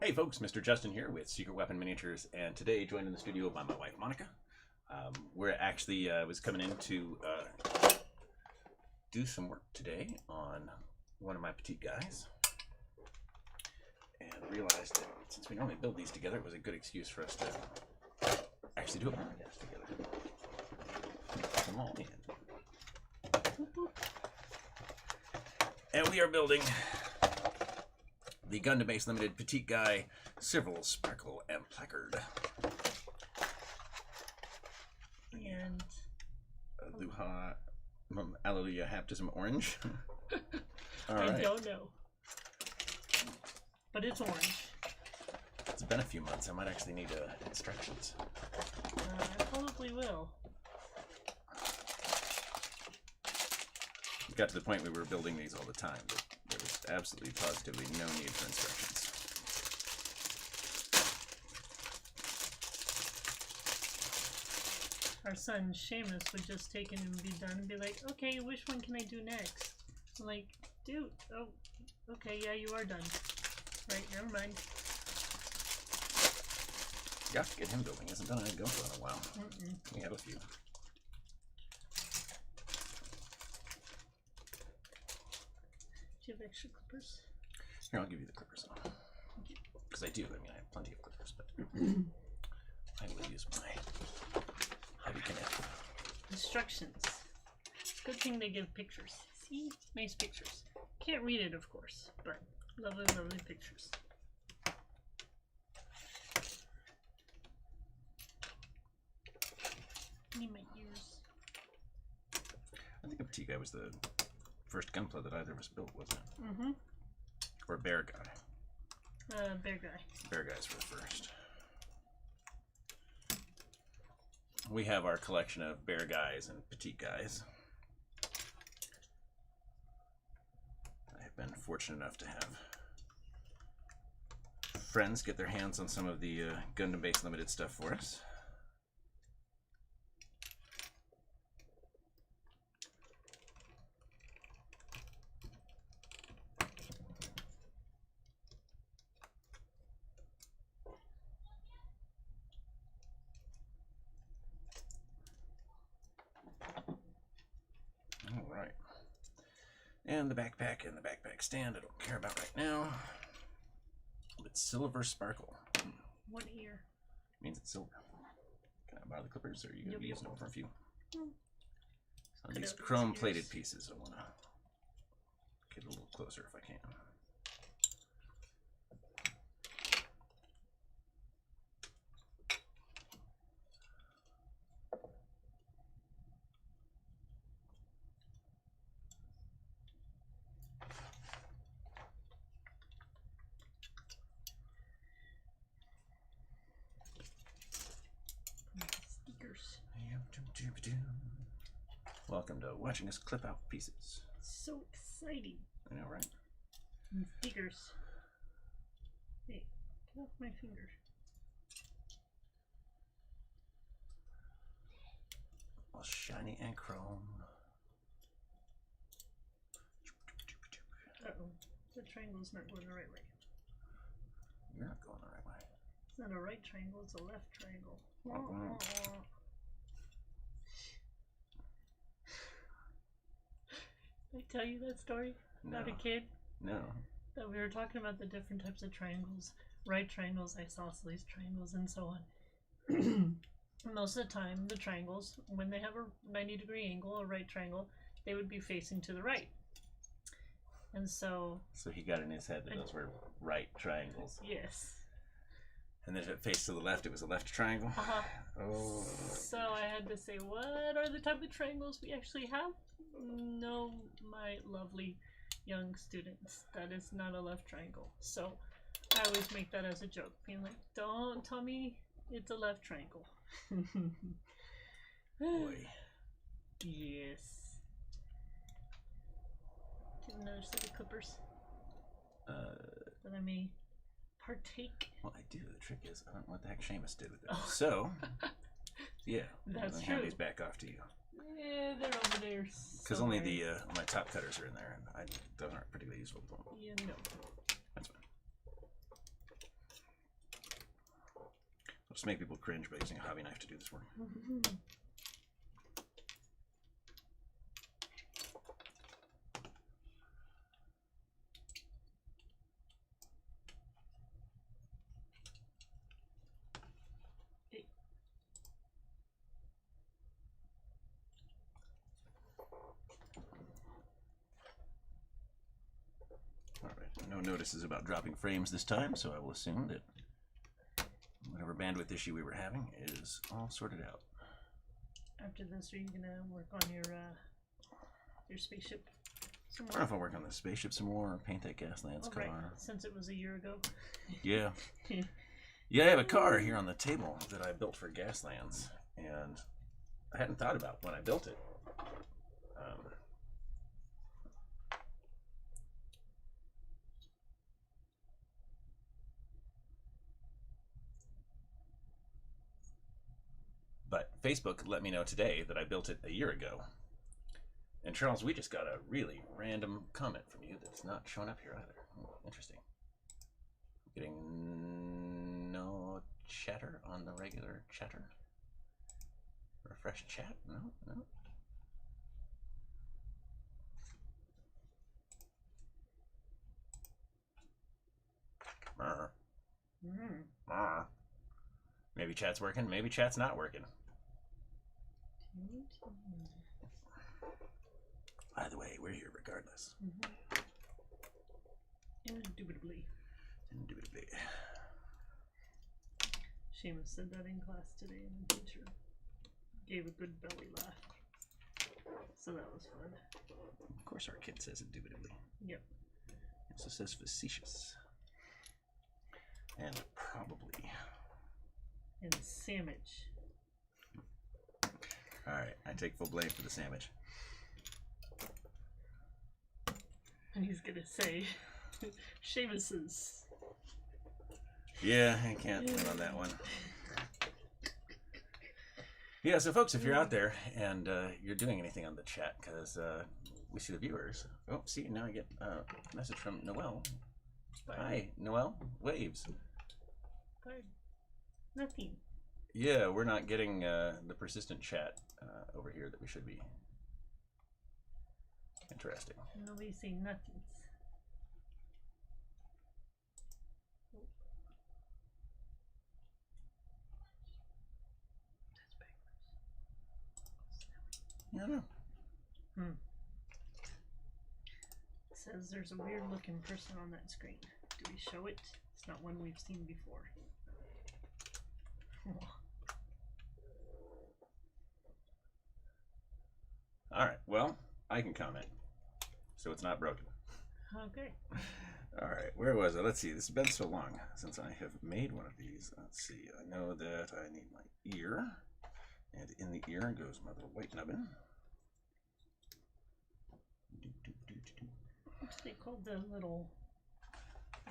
Hey folks, Mr. Justin here with Secret Weapon Miniatures, and today joined in the studio by my wife Monica. We're actually was coming in to do some work today on one of my Petit'gguys, and realized that since we normally build these together, it was a good excuse for us to actually do a podcast together. Put them all in. And we are building the Gundam-based limited Petit'gguy Civil Sparkle and Placard. And Aloha, Alleluia Baptism Orange. All I right. don't know, but it's orange. It's been a few months. I might actually need instructions. I probably will. It got to the point where we were building these all the time, but there was absolutely positively no need for instructions. Our son Seamus would just take it and be done and be like, okay, which one can I do next? I'm like, dude, oh, okay, yeah, you are done. Right, never mind. You have to get him building. He hasn't done a Gunpla in a while. We have a few. Do you have extra clippers? Here, I'll give you the clippers. Because I do. I mean, I have plenty of clippers, but I will use my hobby connect. Instructions. Good thing they give pictures. See? Nice pictures. Can't read it, of course, but lovely, lovely pictures. Need my ears. I think a Petit'gguy was the first Gunpla that either of us built, wasn't it? Mm-hmm. Or Bear Guy. Bear Guy. Bear Guys were the first. We have our collection of Bear Guys and Petit'gguys. I have been fortunate enough to have friends get their hands on some of the Gundam-based limited stuff for us. Alright. And the backpack and the backpack stand I don't care about right now. But Silver Sparkle. What ear? Means it's silver. Can I borrow the clippers, or are you going to be using them for a few? On these chrome plated pieces, I want to get a little closer if I can. Stickers. Welcome to watching us clip out pieces. So exciting. I know, right? And stickers. Hey, get off my finger. All shiny and chrome. Uh-oh. The triangle's not going the right way. You're not going the right way. It's not a right triangle, it's a left triangle. Did I tell you that story about a kid? No. That we were talking about the different types of triangles. Right triangles, isosceles triangles, and so on. Most of the time, the triangles, when they have a 90-degree angle, a right triangle, they would be facing to the right. And so... So he got in his head that those were right triangles. Yes. And then if it faced to the left, it was a left triangle? Uh-huh. Oh. So I had to say, what are the type of triangles we actually have? No, my lovely young students, that is not a left triangle. So I always make that as a joke, being like, don't tell me it's a left triangle. Boy. Yes. Get another set of clippers. That I may partake. Well, I do. The trick is, I don't know what the heck Seamus did with it. Oh. So, yeah. That's I'll true. hand these back off to you. Yeah, they're over there. Because only the my top cutters are in there, and those aren't particularly useful. You know. That's fine. Just make people cringe by using a hobby knife to do this work. Alright, no notices about dropping frames this time, so I will assume that whatever bandwidth issue we were having is all sorted out. After this, are you gonna work on your spaceship some more? I don't know if I'll work on the spaceship some more or paint that Gaslands car. Right, since it was a year ago. Yeah. Yeah, I have a car here on the table that I built for Gaslands, and I hadn't thought about when I built it. But Facebook let me know today that I built it a year ago. And Charles, we just got a really random comment from you that's not showing up here either. Oh, interesting. Getting no chatter on the regular chatter. Refresh chat? No, no. Maybe chat's working, maybe chat's not working. Either way, we're here regardless. Indubitably. Indubitably. Seamus said that in class today, and the teacher gave a good belly laugh. So that was fun. Of course our kid says indubitably. Yep. It also says facetious. And probably. And sandwich. Alright, I take full blame for the sandwich. And he's gonna say, Seamus's. Yeah, I can't win on that one. Yeah, so folks, if you're out there and you're doing anything on the chat, because we see the viewers. Oh, see, now I get a message from Noelle. Hi, Noelle. Waves. Good. Nothing. Yeah, we're not getting the persistent chat over here that we should be. Interesting. Nobody's saying nothing. I don't know. It says there's a weird looking person on that screen. Do we show it? It's not one we've seen before. Alright, well, I can comment. So it's not broken. Okay. Alright, where was I? Let's see, this has been so long since I have made one of these. Let's see, I know that I need my ear. And in the ear goes my little white nubbin. What's they called, the little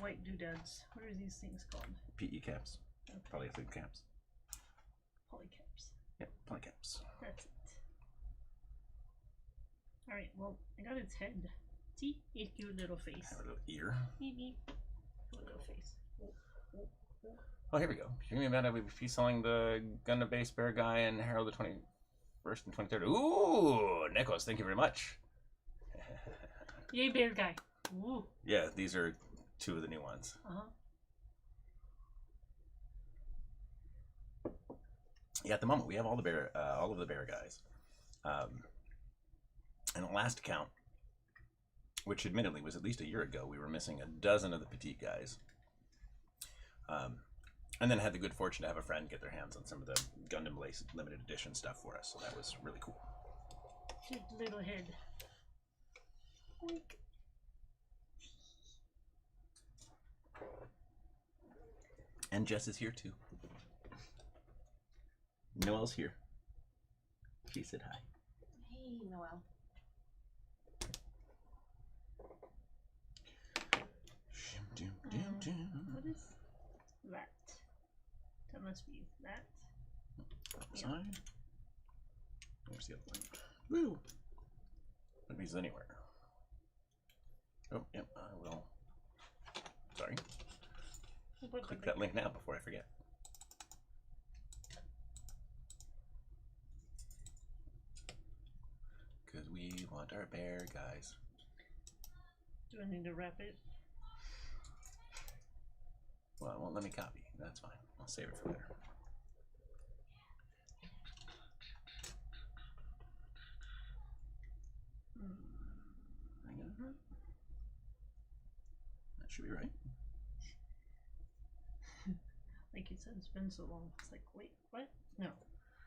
white doodads? What are these things called? PE caps. Okay. Polyethylene caps. Polycaps. Yep, polycaps. That's it. Alright, well, I got its head. See? Its cute little face. Have a little ear. Maybe. Little face. Oh, here we go. You're going to be selling the Gunpla base bear guy and Harold the 21st and 23rd. Ooh, Nikos, thank you very much. Yay, bear guy. Ooh. Yeah, these are two of the new ones. Yeah, at the moment we have all of the bear guys. And the last count, which admittedly was at least a year ago, we were missing a dozen of the Petit'gguys. And then had the good fortune to have a friend get their hands on some of the Gundam Lace limited edition stuff for us, so that was really cool. Cute little head. Oink. And Jess is here too. Noelle's here. She said hi. Hey, Noelle. What is that? That must be that. Side. Where's the other one? Woo! That means anywhere. Oh, yep, I will. Sorry. Click that link now before I forget. want our bear guys. Do I need to wrap it? Well, it won't let me copy. That's fine. I'll save it for later. Hang on. That should be right. Like you said, it's been so long. It's like, wait, what? No.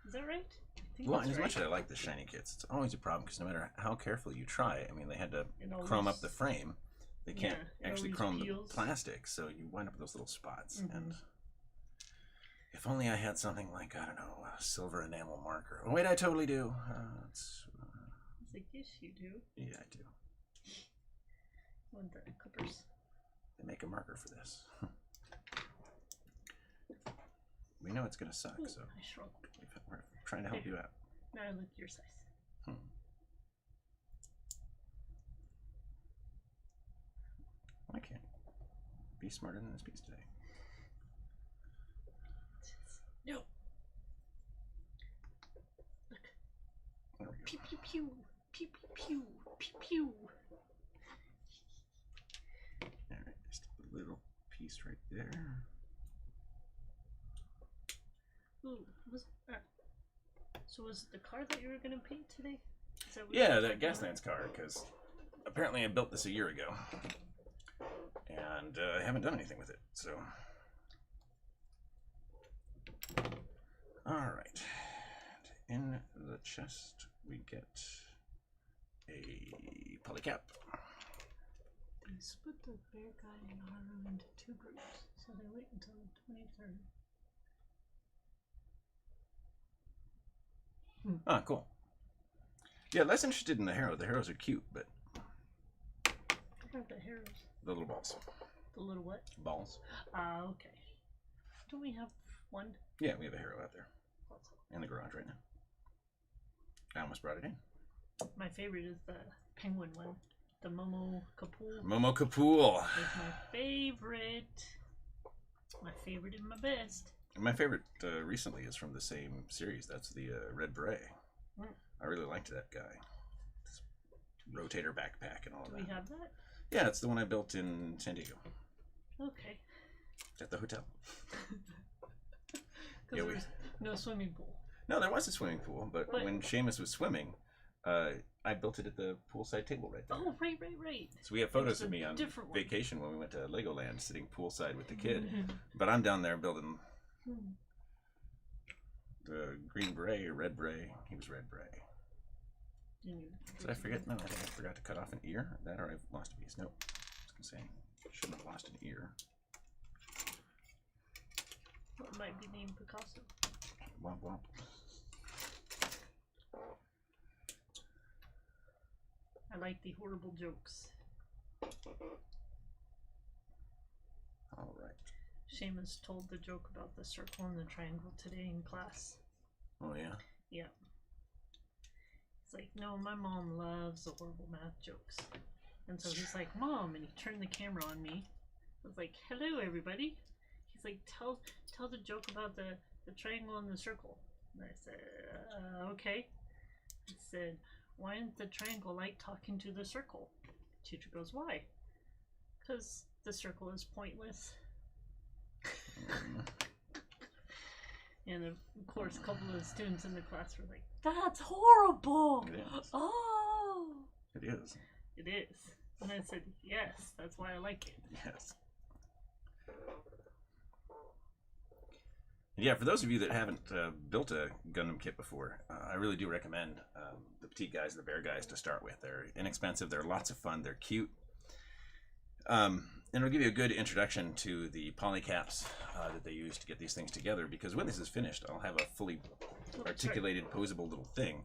Is that right? I think Well, that's as right. much as I like the shiny kits, it's always a problem because no matter how carefully you try, I mean, they had to It always- chrome up the frame. They can't Yeah, it actually always chrome peels. the plastic, so you wind up with those little spots. Mhm. And if only I had something like, I don't know, a silver enamel marker. Oh, wait, I totally do. It's like, yes, you do. Yeah, I do. With the clippers. They make a marker for this. We know it's going to suck, Ooh, so I shrunk. we're trying to help you out. Now I look your size. I can't be smarter than this piece today. No. Look. There we go. Pew pew pew. Pew pew pew. Pew pew. Alright, just a little piece right there. Ooh, was so was it the car that you were gonna paint today? Is that what Yeah, you were that talking about? Gaslands car, because apparently I built this a year ago. And I haven't done anything with it, so. Alright. In the chest, we get a polycap. They split the bear guy and Haru into two groups, so they wait until the 23rd. Ah, cool. Yeah, less interested in the hero. The heroes are cute, but What about the heroes? the little balls. The little what? Balls? Ah, okay. Don't we have one? Yeah, we have a hero out there in the garage right now. I almost brought it in. My favorite is the penguin one. The Momo Kapool Momo Kapool. is my favorite. My favorite and my best. My favorite recently is from the same series. That's the Red Beret. Mm. I really liked that guy. This rotator backpack and all Do of we that. have that? Yeah, it's the one I built in San Diego Okay. at the hotel. Because Yeah, there's no swimming pool. No, there was a swimming pool, but when Seamus was swimming, I built it at the poolside table right there. Oh, right. So we have photos It's of a me on different one. vacation when we went to Legoland, sitting poolside with the kid. But I'm down there building the green beret or red beret. He was red beret. Did I forget? No, I think I forgot to cut off an ear. That or I've lost a piece. Nope. I was gonna say, shouldn't have lost an ear. What might be named Picasso? Womp womp. I like the horrible jokes. All right. Seamus told the joke about the circle and the triangle today in class. Oh yeah. Yeah. It's like, no, my mom loves the horrible math jokes. And so he's like, Mom, and he turned the camera on me. I was like, hello, everybody. He's like, tell the joke about the triangle and the circle. And I said, okay. He said, why isn't the triangle like talking to the circle? Teacher goes, why? Because the circle is pointless. And of course, a couple of the students in the class were like, that's horrible! It is. Oh! It is. It is. And I said, yes, that's why I like it. Yes. Yeah, for those of you that haven't built a Gundam kit before, I really do recommend the Petit'gguys and the Bear Guys to start with. They're inexpensive, they're lots of fun, they're cute. And it'll give you a good introduction to the polycaps that they use to get these things together, because when this is finished, I'll have a fully articulated, posable little thing.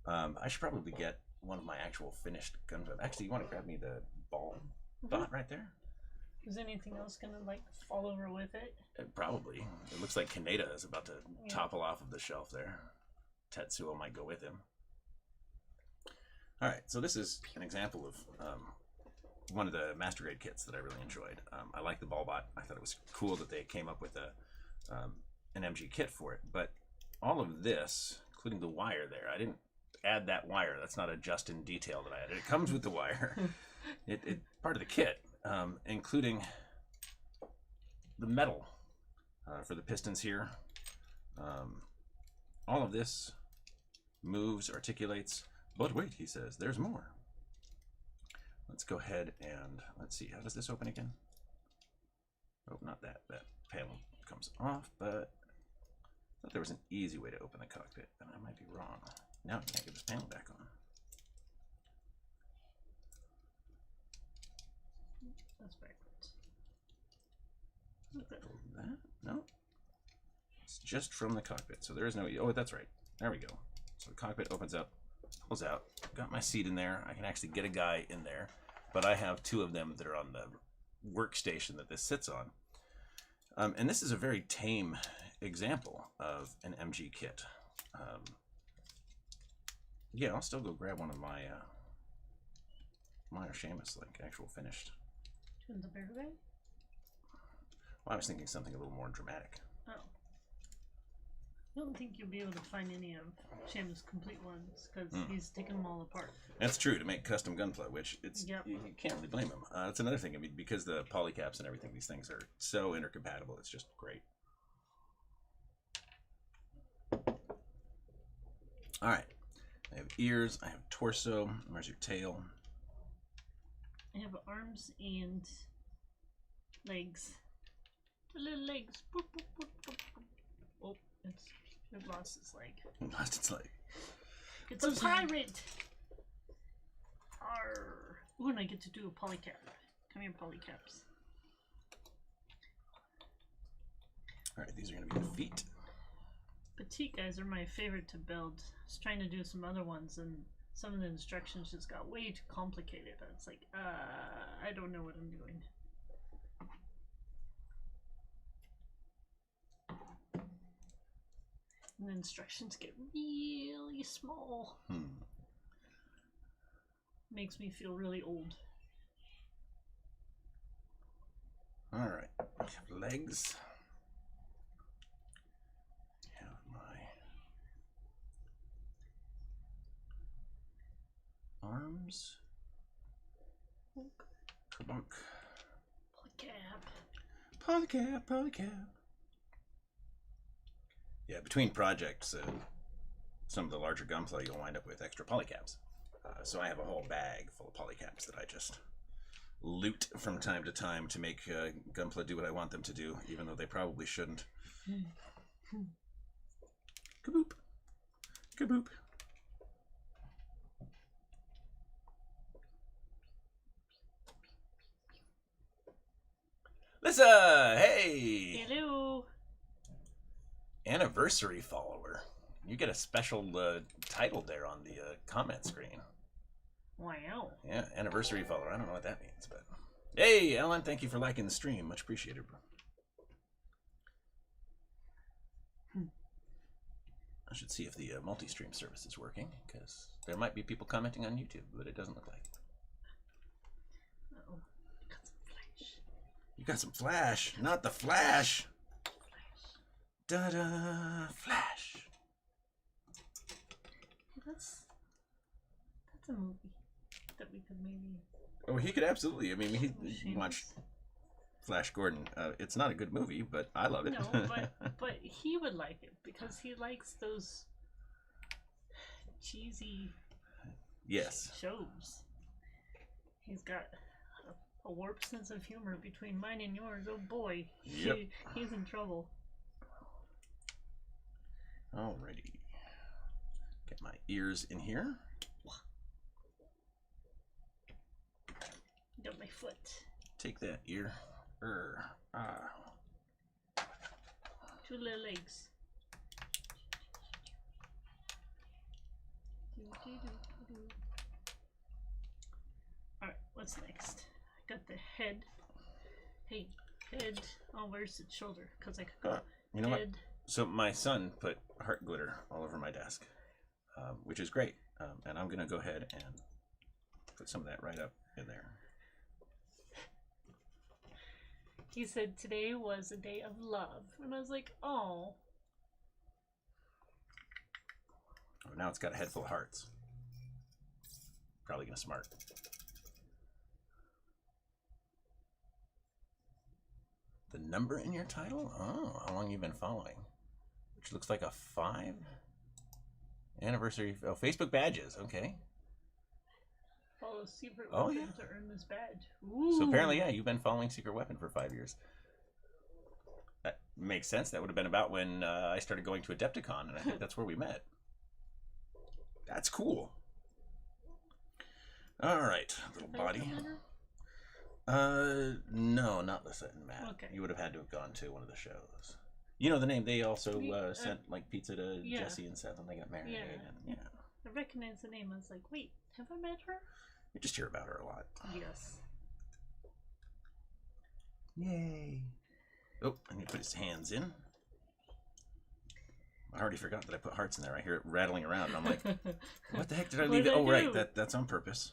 I should probably get one of my actual finished Gundam. Actually, you want to grab me the ball dot right there? Is anything else gonna like fall over with it? Probably. It looks like Kaneda is about to topple off of the shelf there. Tetsuo might go with him. Alright, so this is an example of one of the master grade kits that I really enjoyed. I like the ball bot. I thought it was cool that they came up with an MG kit for it, but all of this, including the wire there, I didn't add that wire. That's not a just-in detail that I added. It comes with the wire. It part of the kit, including the metal for the pistons here. All of this moves, articulates, but wait, he says, there's more. Let's go ahead and let's see. How does this open again? Oh, not that. That panel comes off, but I thought there was an easy way to open the cockpit, and I might be wrong. Now I can't get this panel back on. That's backwards. That? No. It's just from the cockpit, so there is no... Oh, that's right. There we go. So the cockpit opens up, pulls out. Got my seat in there. I can actually get a guy in there, but I have two of them that are on the workstation that this sits on. And this is a very tame example of an MG kit. Yeah, I'll still go grab one of my Meyer Seamus, like actual finished. Doing the bear guy? Well, I was thinking something a little more dramatic. Oh. I don't think you'll be able to find any of Seamus' complete ones because he's taken them all apart. That's true, to make custom Gunpla, which it's Yep. you can't really blame him. That's another thing. I mean, because the polycaps and everything, these things are so intercompatible. It's just great. All right. I have ears. I have torso. Where's your tail? I have arms and legs. The little legs. Boop, boop, boop, boop, boop. Oh, it lost its leg. It lost its leg. It's a pirate! Arr. Ooh, and I get to do a polycap. Come here, polycaps. Alright, these are going to be the feet. Petit'gguys are my favorite to build. I was trying to do some other ones, and some of the instructions just got way too complicated. It's like, I don't know what I'm doing. And the instructions get really small. Makes me feel really old. Alright, I have legs. I have my arms. Kabunk. Polycap. Polycap, polycap. Yeah, between projects, some of the larger Gunpla, you'll wind up with extra polycaps. So I have a whole bag full of polycaps that I just loot from time to time to make Gunpla do what I want them to do, even though they probably shouldn't. Kaboop. Kaboop. Lissa! Hey! Hello! Anniversary follower. You get a special title there on the comment screen. Wow. Yeah, anniversary follower. I don't know what that means, but... Hey, Ellen, thank you for liking the stream. Much appreciated, bro. I should see if the multi-stream service is working, because there might be people commenting on YouTube, but it doesn't look like. Uh-oh. Got some flash. You got some flash, not the flash. Da-da, flash. That's a movie that we could maybe... Oh, he could absolutely. I mean, he watched Flash Gordon. It's not a good movie, but I love it. No, but he would like it because he likes those cheesy shows. He's got a warped sense of humor between mine and yours. Oh boy, yep. He's in trouble. Alrighty. Get my ears in here. Got my foot. Take that ear. Two little legs. Alright, what's next? I got the head. Hey, head. Oh, where's its shoulder? Because I could go you know head. what? So my son put heart glitter all over my desk, which is great. And I'm going to go ahead and put some of that right up in there. He said today was a day of love. And I was like, oh. Oh, now it's got a head full of hearts. probably going to smart. The number in your title? Oh, how long you been following? Which looks like a 5 anniversary. Oh, Facebook badges. Okay. Follow secret Oh, weapon yeah. to earn this badge. Ooh. So apparently, yeah, you've been following Secret Weapon for 5 years. That makes sense. That would have been about when I started going to Adepticon, and I think that's where we met. That's cool. All right, little body. No, not Lissa and Matt. Okay. You would have had to have gone to one of the shows. You know the name. They also sent like pizza to Jesse and Seth when they got married. Yeah. And, yeah. I recognized the name. I was like, wait, have I met her? You just hear about her a lot. Yes. Yay. Oh, I need to put his hands in. I already forgot that I put hearts in there. I hear it rattling around, and I'm like, what the heck did I leave it? Oh, right. That's on purpose.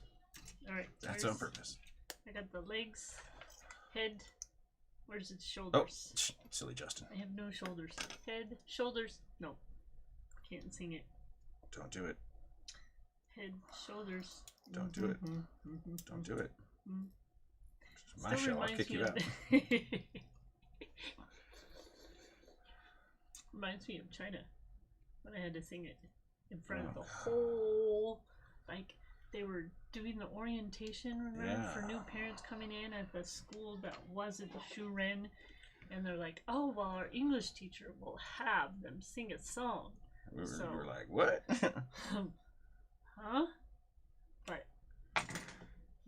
All right. That's on purpose. I got the legs, head. Where's its Oh, shoulders? silly Justin. I have no shoulders. Head, shoulders. No. Can't sing it. Don't do it. Head, shoulders. Don't do it. Don't do it. It's my Still show. I'll kick you out. Reminds me of China when I had to sing it in front of the whole, like, they were doing the orientation, remember, for new parents coming in at the school that wasn't Shuren, and they're like, oh, well, our English teacher will have them sing a song. We were like, what? Huh? But,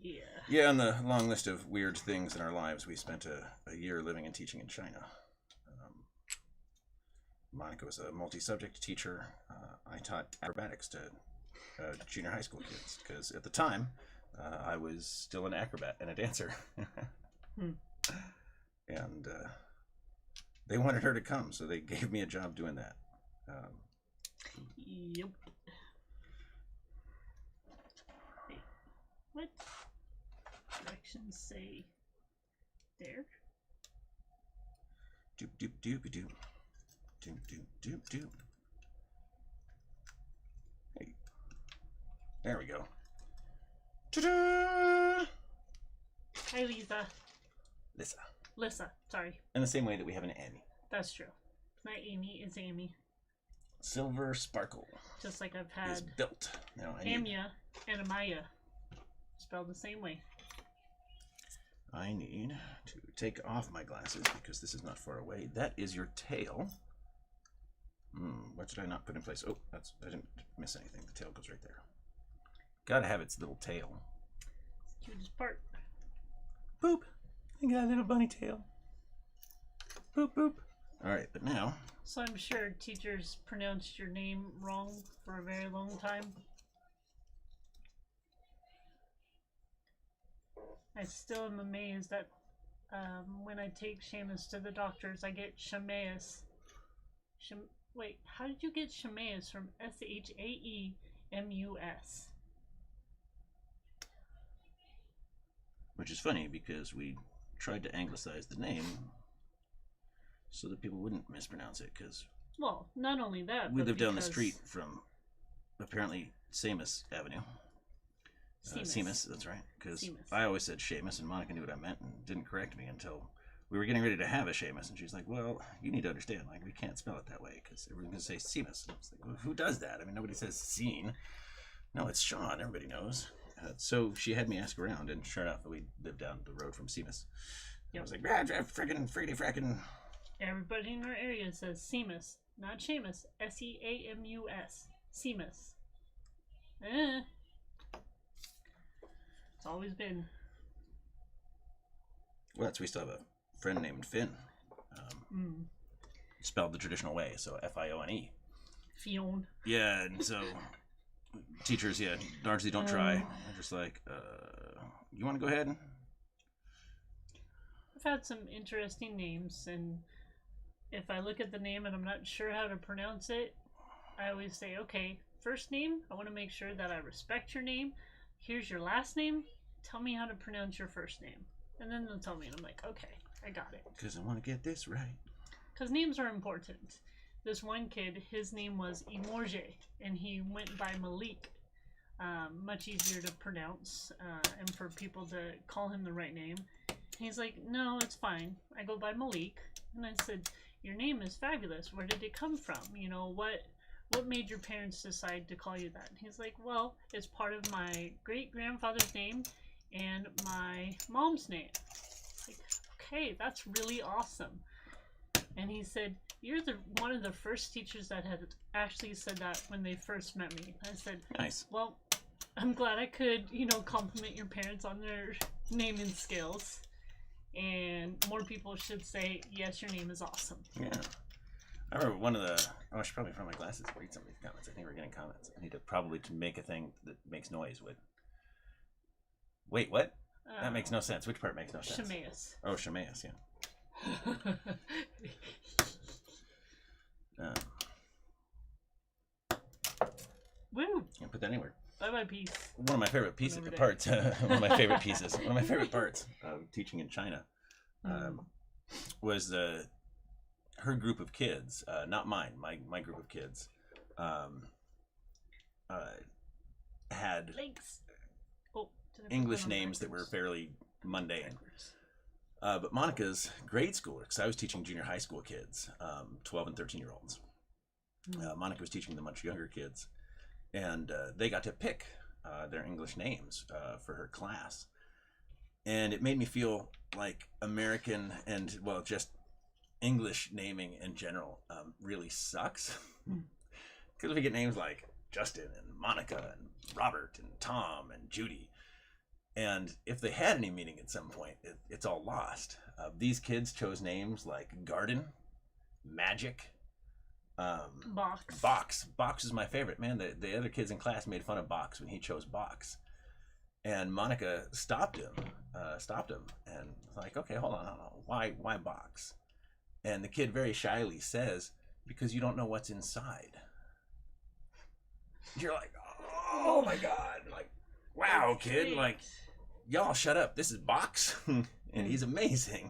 yeah. Yeah, on the long list of weird things in our lives, we spent a year living and teaching in China. Monica was a multi-subject teacher. I taught acrobatics to junior high school kids because at the time I was still an acrobat and a dancer. And they wanted her to come, so they gave me a job doing that. Yep. Hey, what directions say there? Doop doop doop doop. Doop doop doop doop. Hey. There we go. Ta-da! Hi, Lisa. Lissa. Sorry. In the same way that we have an Amy. That's true. Not Amy, it's Amy. Silver Sparkle. Just like I've Is had built. Now Amia and Amaya. Spelled the same way. I need to take off my glasses because this is not far away. That is your tail. What did I not put in place? Oh, I didn't miss anything. The tail goes right there. Gotta have its little tail. It's the cutest part. Boop. I got a little bunny tail. Boop, boop. Alright, but now... So I'm sure teachers pronounced your name wrong for a very long time. I still am amazed that when I take Seamus to the doctors, I get Shameus. Wait, how did you get Shameus from Shaemus? Which is funny because we tried to anglicize the name so that people wouldn't mispronounce it because... Well, not only that, we live down the street from apparently Seamus Avenue. Seamus, that's right. Because I always said Seamus and Monica knew what I meant and didn't correct me until we were getting ready to have a Seamus, and she's like, well, you need to understand, like, we can't spell it that way because everyone's going to say Seamus. And I was like, well, who does that? I mean, nobody says scene. No, it's Sean. Everybody knows. So she had me ask around, and sure enough, we lived down the road from Seamus. Yep. I was like, friggin' friggity frackin'. Everybody in our area says Seamus, not Seamus. Seamus. Seamus. It's always been. Well, we still have a friend named Finn. Spelled the traditional way, so Fione. Fione. Yeah, and so teachers, largely don't try. They're just like, you want to go ahead? I've had some interesting names, and if I look at the name and I'm not sure how to pronounce it, I always say, okay, first name, I want to make sure that I respect your name. Here's your last name. Tell me how to pronounce your first name. And then they'll tell me, and I'm like, okay, I got it. Because I want to get this right. Because names are important. This one kid, his name was Imorje, and he went by Malik. much easier to pronounce, and for people to call him the right name. He's like, no, it's fine. I go by Malik. And I said, your name is fabulous. Where did it come from? You know, what made your parents decide to call you that? And he's like, well, it's part of my great-grandfather's name and my mom's name. Like, okay, that's really awesome. And he said, you're one of the first teachers that had actually said that when they first met me. I said, Nice. Well, I'm glad I could, compliment your parents on their naming skills. And more people should say, yes, your name is awesome. Yeah. I remember one of the... Oh, I should probably put my glasses to read some of these comments. I think we're getting comments. I need to probably make a thing that makes noise with... Wait, what? That makes no sense. Which part makes no sense? Shemaeus. Oh, Shemaeus, yeah. Woo! Can't put that anywhere. Bye-bye, peace. One of my favorite pieces, one of my favorite pieces, one of my favorite parts of teaching in China was her group of kids, not mine, my group of kids, had English names that were fairly mundane. But Monica's grade schooler, because I was teaching junior high school kids, 12 and 13-year-olds. Monica was teaching the much younger kids. And they got to pick their English names for her class. And it made me feel like American and, well, just English naming in general really sucks. Because we get names like Justin and Monica and Robert and Tom and Judy. And if they had any meaning at some point, it's all lost. These kids chose names like Garden, Magic, Box is my favorite. Man, the other kids in class made fun of Box when he chose Box. And Monica stopped him and was like, okay, hold on. Why Box? And the kid very shyly says, because you don't know what's inside. You're like, oh my God. Like, wow, kid. Like, y'all shut up. This is Box. And he's amazing.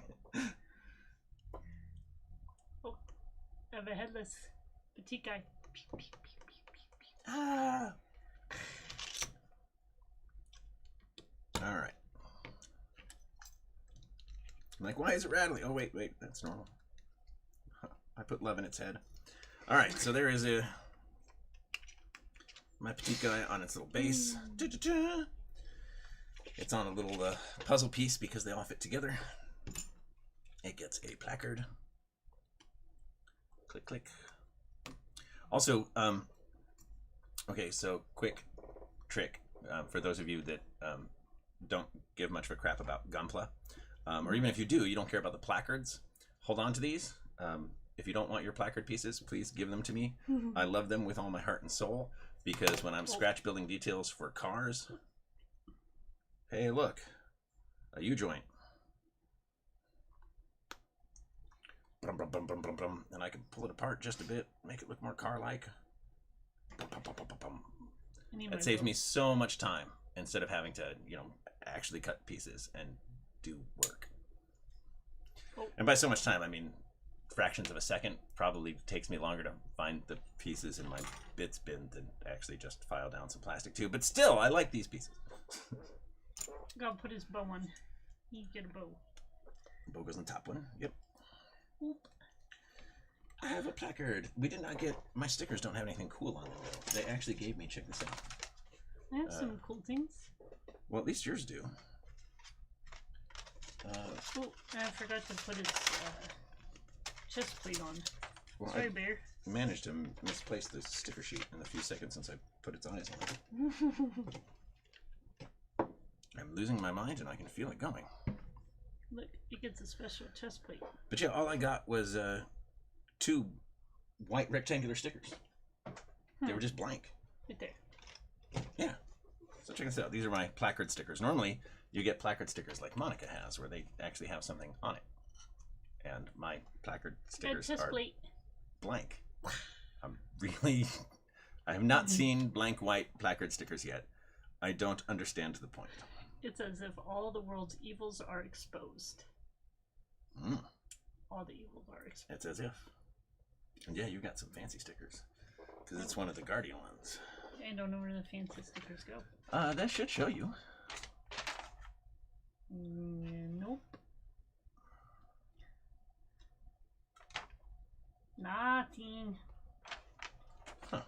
Oh, I have a headless Petit'gguy. Ah. All right. I'm like, why is it rattling? Oh, wait, that's normal. I put love in its head. All right, so there is my Petit'gguy on its little base. It's on a little puzzle piece because they all fit together. It gets a placard. Click, click. Also, okay, so quick trick for those of you that don't give much of a crap about Gunpla, or even if you do, you don't care about the placards, hold on to these. If you don't want your placard pieces, please give them to me. I love them with all my heart and soul, because when I'm scratch building details for cars, hey, look, a U-joint. And I can pull it apart just a bit, make it look more car-like. It saves me so much time instead of having to, actually cut pieces and do work. And by so much time, I mean fractions of a second. Probably takes me longer to find the pieces in my bits bin than actually just file down some plastic too. But still, I like these pieces. Gotta put his bow on. You get a bow. Bow goes on the top one. Yep. Oop. I have a placard. We did not get... My stickers don't have anything cool on them, though. They actually gave me... Check this out. I have some cool things. Well, at least yours do. Oh, I forgot to put its chest plate on. Well, Sorry, Bear. I managed to misplace the sticker sheet in the few seconds since I put its eyes on it. I'm losing my mind, and I can feel it going. Look, it gets a special chest plate. But yeah, all I got was 2 white rectangular stickers. They were just blank. Right there. Yeah. So check this out. These are my placard stickers. Normally, you get placard stickers like Monica has, where they actually have something on it. And my placard stickers are blank. I have not seen blank white placard stickers yet. I don't understand the point. It's as if all the world's evils are exposed. All the evils are exposed. It's as if. And yeah, you got some fancy stickers. Because it's one of the Guardian ones. I don't know where the fancy stickers go. That should show you. Nope. Nothing. Huh.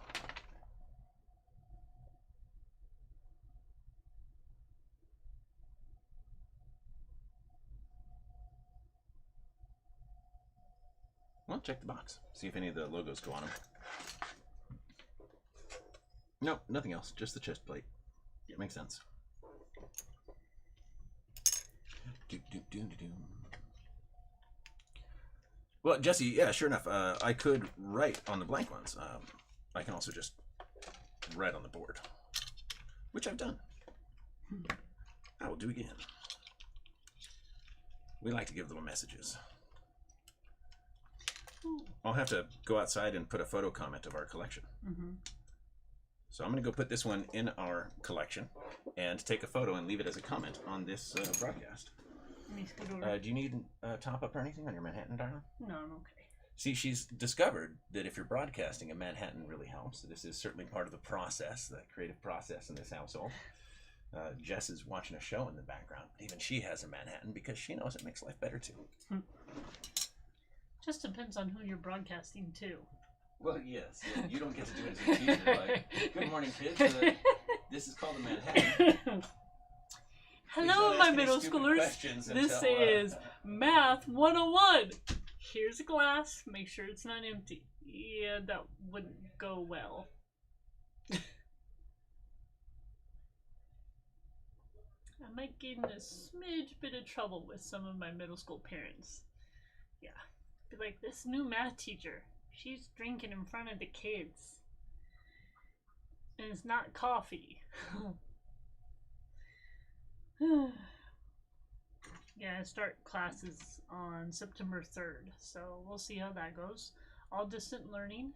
Well, check the box. See if any of the logos go on them. Nope, nothing else. Just the chest plate. Yeah, makes sense. Well, Jesse, yeah, sure enough. I could write on the blank ones. I can also just write on the board, which I've done. I will do again. We like to give little messages. I'll have to go outside and put a photo comment of our collection. So I'm going to go put this one in our collection and take a photo and leave it as a comment on this broadcast. Do you need top up or anything on your Manhattan, darling? No, I'm okay. See, she's discovered that if you're broadcasting, a Manhattan really helps. This is certainly part of the process, the creative process in this household. Jess is watching a show in the background. Even she has a Manhattan because she knows it makes life better too. Just depends on who you're broadcasting to. Well, yes. You don't get to do anything either. Like, good morning, kids. This is called a Manhattan. Hello, my middle schoolers. This is Math 101. Here's a glass. Make sure it's not empty. Yeah, that wouldn't go well. I might get in a smidge bit of trouble with some of my middle school parents. Yeah. Be like, this new math teacher, she's drinking in front of the kids. And it's not coffee. Yeah, I start classes on September 3rd, so we'll see how that goes. All distant learning.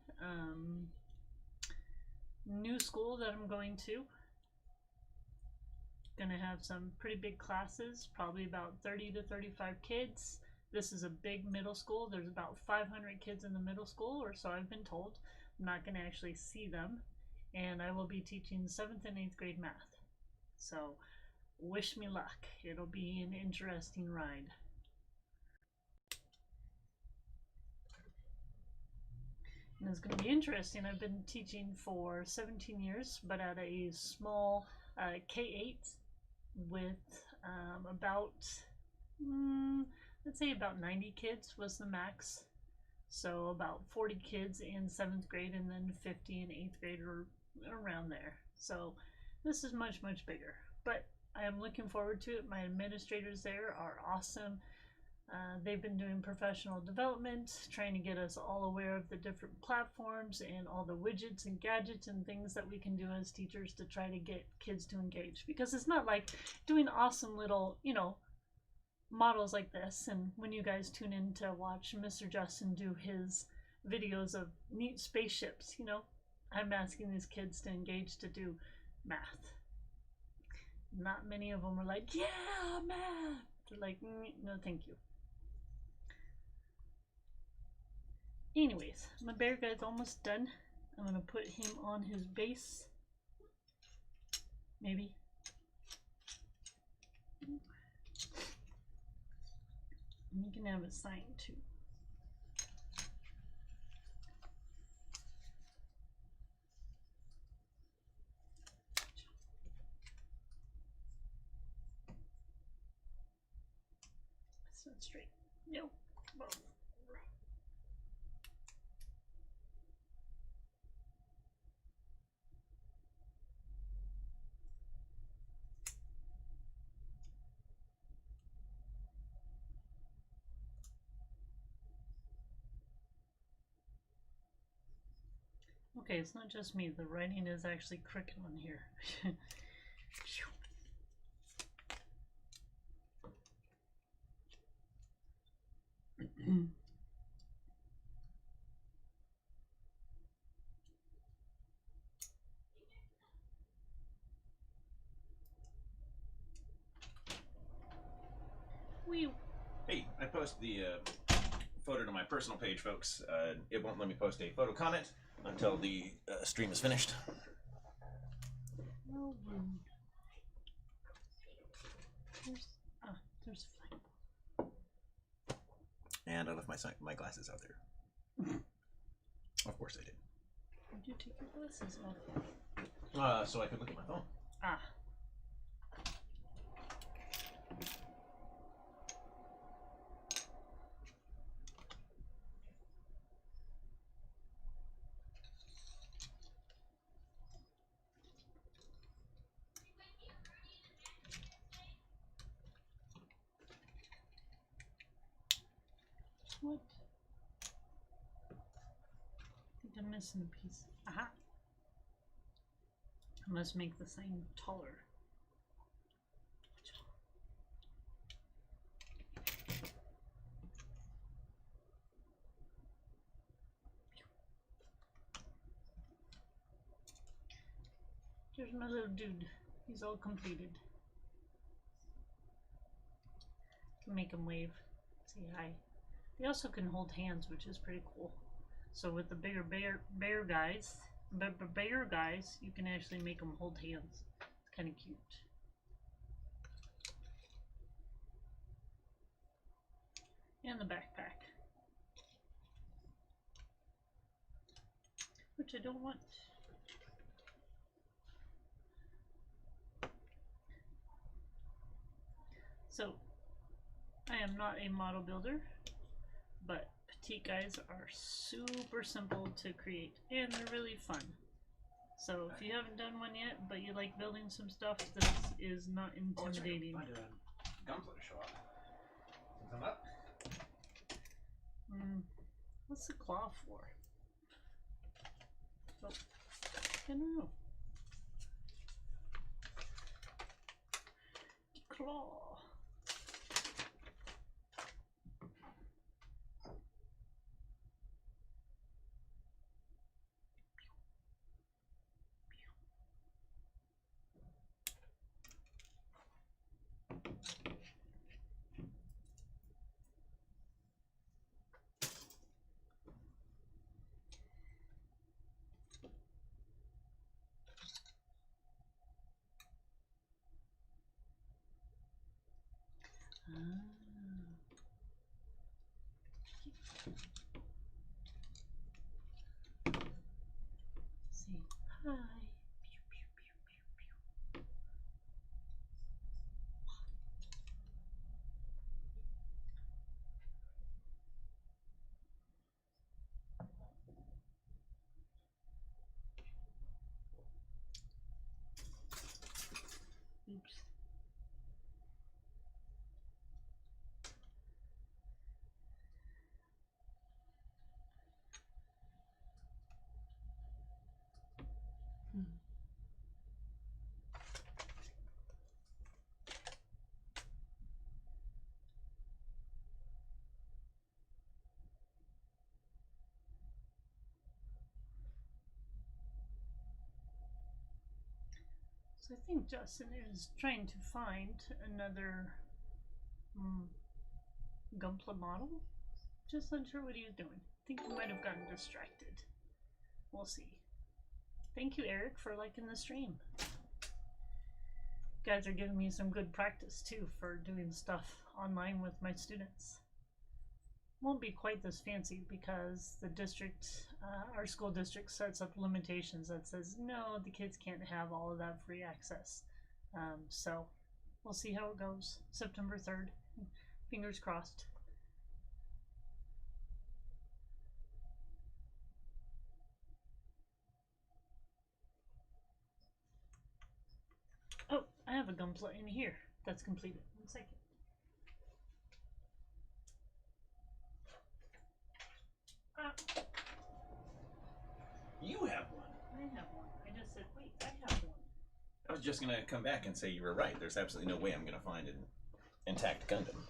New school that I'm going to. Gonna have some pretty big classes, probably about 30 to 35 kids. This is a big middle school. There's about 500 kids in the middle school, or so I've been told. I'm not going to actually see them. And I will be teaching 7th and 8th grade math. So, wish me luck. It'll be an interesting ride. And it's going to be interesting. I've been teaching for 17 years, but at a small K-8 with about... let's say about 90 kids was the max. So about 40 kids in 7th grade and then 50 in 8th grade or around there. So this is much, much bigger. But I am looking forward to it. My administrators there are awesome. They've been doing professional development, trying to get us all aware of the different platforms and all the widgets and gadgets and things that we can do as teachers to try to get kids to engage. Because it's not like doing awesome little, models like this, and when you guys tune in to watch Mr. Justin do his videos of neat spaceships, I'm asking these kids to engage to do math. Not many of them are like, yeah, math. They're like, no thank you. Anyways, my bear guy's almost done. I'm gonna put him on his base. Maybe. And you can have a sign too. It's not straight. No. Okay, it's not just me. The writing is actually crooked on here. Hey, I post the photo to my personal page, folks. It won't let me post a photo comment until the stream is finished. There's a flame. And I left my glasses out there. Of course I did. Why'd you take your glasses off? So I could look at my phone. Ah. What? I think I'm missing a piece. Aha! I must make the sign taller. There's my little dude. He's all completed. Can make him wave. Say hi. They also can hold hands, which is pretty cool. So with the bigger bear guys, you can actually make them hold hands. It's kind of cute. And the backpack, which I don't want. So, I am not a model builder, but Petit'gguys are super simple to create, and they're really fun. So if you haven't done one yet, but you like building some stuff, this is not intimidating. Gunpla to show up. Come up. What's the claw for? Oh, I don't know. The claw. Say hi. Pew, pew, pew, pew, pew. Oops. So I think Justin is trying to find another Gunpla model. Just unsure what he was doing. I think he might have gotten distracted. We'll see. Thank you, Eric, for liking the stream. You guys are giving me some good practice too for doing stuff online with my students. Won't be quite this fancy because the district, our school district sets up limitations that says no, the kids can't have all of that free access. So we'll see how it goes. September 3rd. Fingers crossed. Oh, I have a Gunpla in here that's completed. 1 second. You have one. I have one. I just said, wait, I have one. I was just gonna come back and say you were right. There's absolutely no way I'm gonna find an intact Gundam.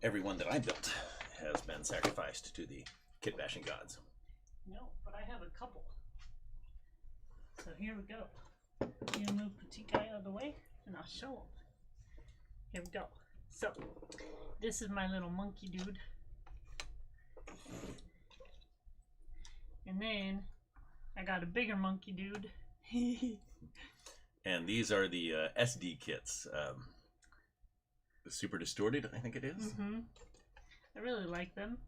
Every one that I built has been sacrificed to the kit bashing gods. No, but I have a couple. So here we go. You move Petit'gguy out of the way, and I'll show him. Here we go. So this is my little monkey dude. And then I got a bigger monkey dude. And these are the SD kits. super distorted, I think it is. Mm-hmm. I really like them.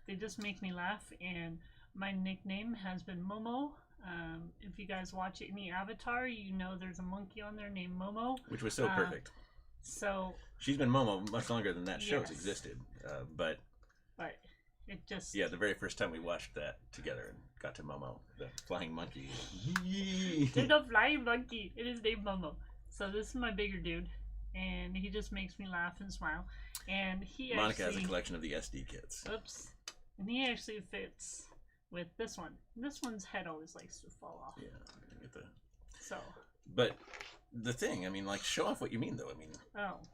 They just make me laugh, and my nickname has been Momo. If you guys watch any Avatar, you know there's a monkey on there named Momo. Which was so perfect. So she's been Momo much longer than that show's yes. existed. But it just... Yeah, the very first time we watched that together and got to Momo, the flying monkey. There's no flying monkey. It is named Momo. So this is my bigger dude, and he just makes me laugh and smile. And he Monica actually... has a collection of the SD kits. Oops. And he actually fits with this one. This one's head always likes to fall off. Yeah, I get the... So. But the thing, I mean, like, show off what you mean, though. I mean,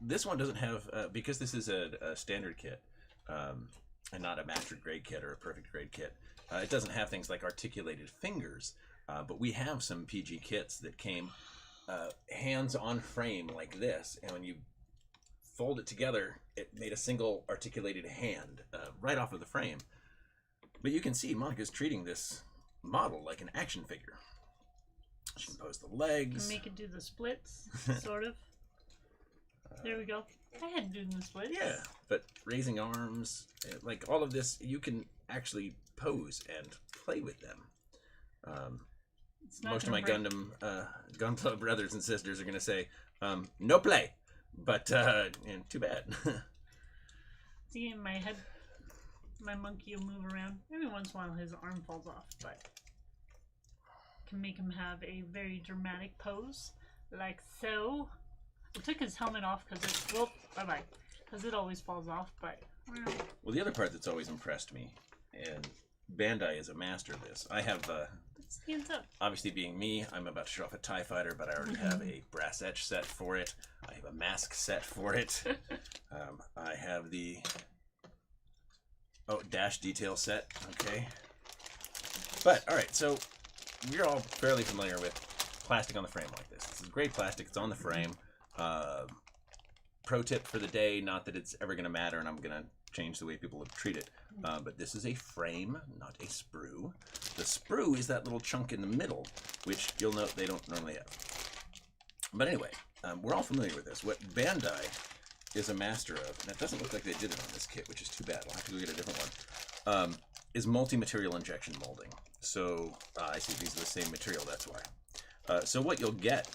this one doesn't have, because this is a standard kit, and not a master grade kit or a perfect grade kit, it doesn't have things like articulated fingers, but we have some PG kits that came hands on frame like this, and when you fold it together, it made a single articulated hand right off of the frame. But you can see Monica's treating this model like an action figure. She can pose the legs. Make it do the splits, sort of. There we go. I had to do the splits. Yeah, but raising arms, like all of this, you can actually pose and play with them. Most of my Gunpla brothers and sisters are going to say, no play, but too bad. See, in my head, my monkey will move around. Every once in a while his arm falls off, but can make him have a very dramatic pose, like so. I took his helmet off because it, well, bye-bye, because it always falls off, but... Well, the other part that's always impressed me, and Bandai is a master of this, I have, stands up. Obviously being me, I'm about to show off a TIE fighter, but I already have a brass etch set for it. I have a mask set for it. I have the dash detail set, okay. But, alright, so we're all fairly familiar with plastic on the frame like this. This is great plastic, it's on the frame. Pro tip for the day, not that it's ever going to matter and I'm going to change the way people treat it, but this is a frame, not a sprue. The sprue is that little chunk in the middle, which you'll note they don't normally have. But anyway, we're all familiar with this. What Bandai is a master of, and it doesn't look like they did it on this kit, which is too bad. I'll have to go get a different one, is multi-material injection molding. So, I see these are the same material, that's why. So what you'll get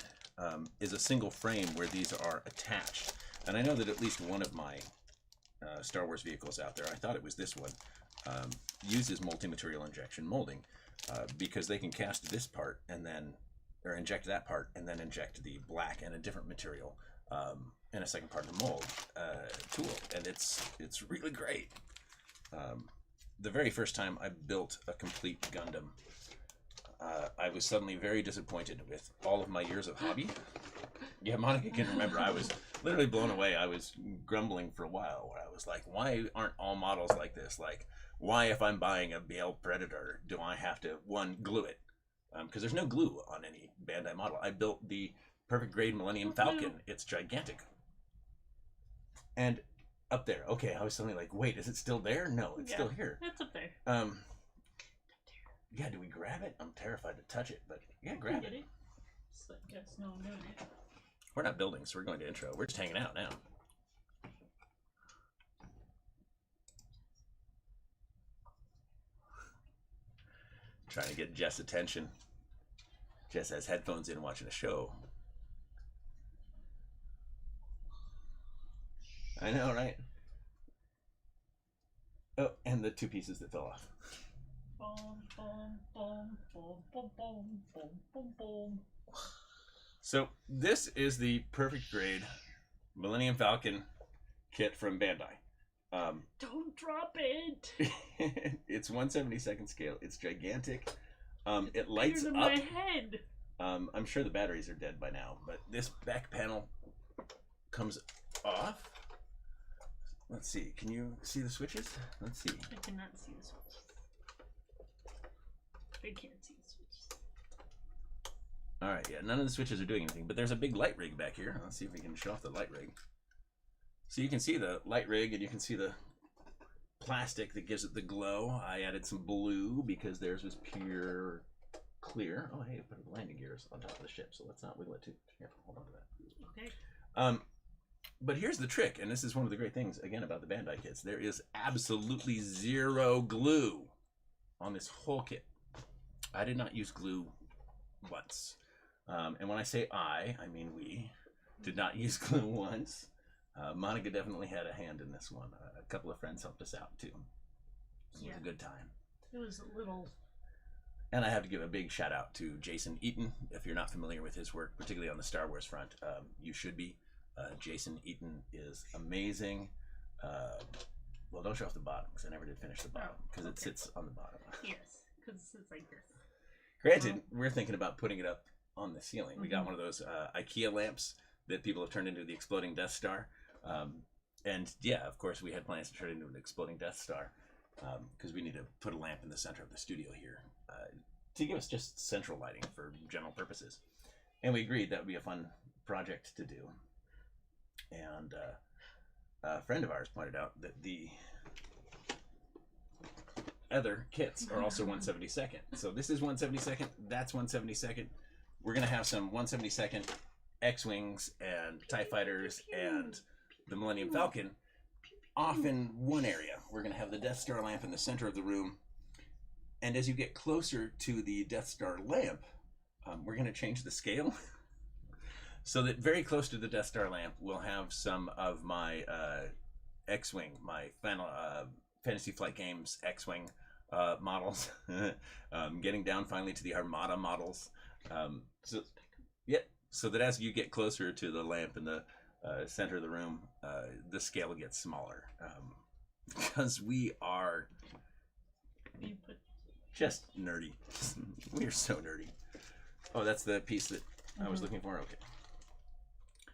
is a single frame where these are attached. And I know that at least one of my Star Wars vehicles out there, I thought it was this one, uses multi-material injection molding because they can cast this part and then, or inject that part and then inject the black and a different material in a second part of the mold tool. And it's really great. The very first time I built a complete Gundam, I was suddenly very disappointed with all of my years of hobby. Yeah, Monica can remember. I was literally blown away. I was grumbling for a while where I was like, why aren't all models like this? Like, why if I'm buying a BL Predator, do I have to, one, glue it? Because there's no glue on any Bandai model. I built the perfect grade Millennium Falcon. It's gigantic. And up there, okay, I was suddenly like, wait, is it still there? No, it's still here. It's up there. Yeah, do we grab it? I'm terrified to touch it, but yeah, grab it. So I guess no one doing it. We're not building, so we're going to intro. We're just hanging out now. Trying to get Jess' attention. Jess has headphones in watching a show. I know, right? Oh, and the two pieces that fell off. Boom, boom, boom, boom, boom, boom, boom, boom, boom. So this is the perfect grade Millennium Falcon kit from Bandai. Don't drop it. It's 1/72 scale. It's gigantic. It lights up. My head. I'm sure the batteries are dead by now, but this back panel comes off. Let's see. Can you see the switches? Let's see. I cannot see the switches. I can't see the switches. All right. Yeah. None of the switches are doing anything, but there's a big light rig back here. Let's see if we can show off the light rig. So you can see the light rig, and you can see the plastic that gives it the glow. I added some blue because theirs was pure clear. Oh, hey, I put the landing gears on top of the ship, so let's not wiggle it too. Here, hold on to that. Okay. But here's the trick, and this is one of the great things, again, about the Bandai kits. There is absolutely zero glue on this whole kit. I did not use glue once. And when I say I mean we did not use glue once. Monica definitely had a hand in this one. A couple of friends helped us out, too. It was a good time. It was a little... And I have to give a big shout out to Jason Eaton. If you're not familiar with his work, particularly on the Star Wars front, you should be. Jason Eaton is amazing. Well, don't show off the bottom, because I never did finish the bottom, because it sits on the bottom. Yes, because it's like this. Granted, we're thinking about putting it up on the ceiling. We got one of those IKEA lamps that people have turned into the exploding Death Star. And yeah, of course, we had plans to turn it into an exploding Death Star, because we need to put a lamp in the center of the studio here to give us just central lighting for general purposes. And we agreed that would be a fun project to do. And a friend of ours pointed out that the other kits are also 1/72. So this is 1/72, that's 1/72. We're going to have some 1/72 X-Wings and TIE Fighters and the Millennium Falcon off in one area. We're going to have the Death Star lamp in the center of the room. And as you get closer to the Death Star lamp, we're going to change the scale so that very close to the Death Star lamp, we'll have some of my X-Wing, my final Fantasy Flight Games X-Wing models, getting down finally to the Armada models. So that as you get closer to the lamp in the center of the room, the scale gets smaller, because we are just nerdy. We are so nerdy. Oh, that's the piece that I was looking for? Okay.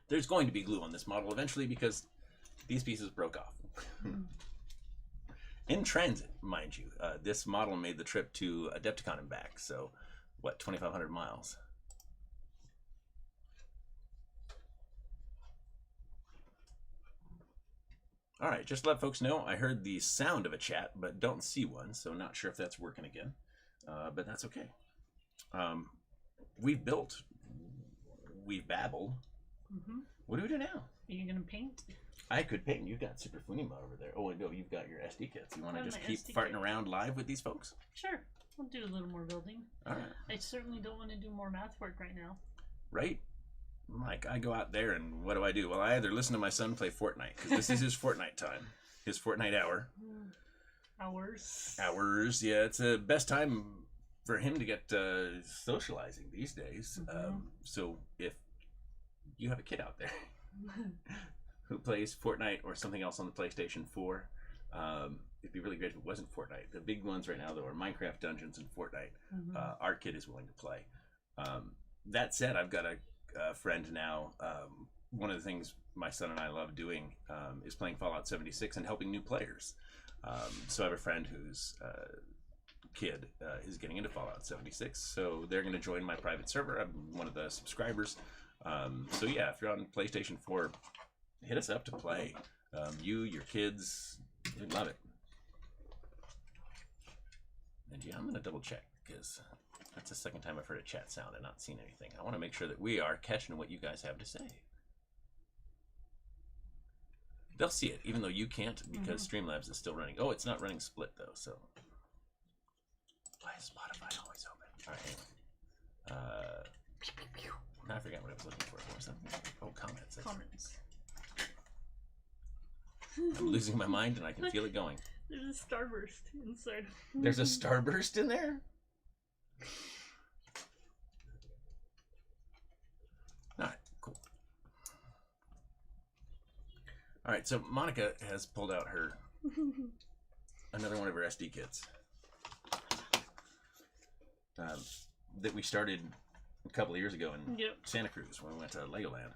There's going to be glue on this model eventually, because these pieces broke off. In transit, mind you. This model made the trip to Adepticon and back, so what, 2,500 miles. All right, just to let folks know, I heard the sound of a chat, but don't see one, so not sure if that's working again, but that's okay. We've built, we've babbled. What do we do now? Are you going to paint? I could paint. You've got Super Funima over there. Oh, no, you've got your SD kits. You want to just keep farting around live with these folks? Sure. I'll do a little more building. All right. I certainly don't want to do more math work right now. Right? Like, I go out there and what do? Well, I either listen to my son play Fortnite, because this is his Fortnite time. His Fortnite hour. Hours. Yeah, it's the best time for him to get socializing these days. So if you have a kid out there who plays Fortnite or something else on the PlayStation 4, it'd be really great if it wasn't Fortnite. The big ones right now, though, are Minecraft Dungeons and Fortnite. Our kid is willing to play. That said, I've got a friend now. One of the things my son and I love doing is playing Fallout 76 and helping new players. So I have a friend whose kid is getting into Fallout 76, so they're going to join my private server. I'm one of the subscribers. So yeah, if you're on PlayStation 4, hit us up to play. You, your kids, we'd love it. And yeah, I'm going to double check, because that's the second time I've heard a chat sound and not seen anything. I want to make sure that we are catching what you guys have to say. They'll see it, even though you can't, because Streamlabs is still running. Oh, it's not running split, though, so. Why is Spotify always open? All right, anyway. Now I forgot what I was looking for. What was that? Oh, comments. Comments. I'm losing my mind, and I can feel it going. There's a starburst inside. There's a starburst in there? Alright, cool. Alright, so Monica has pulled out her another one of her SD kits that we started a couple of years ago in Santa Cruz when we went to Legoland.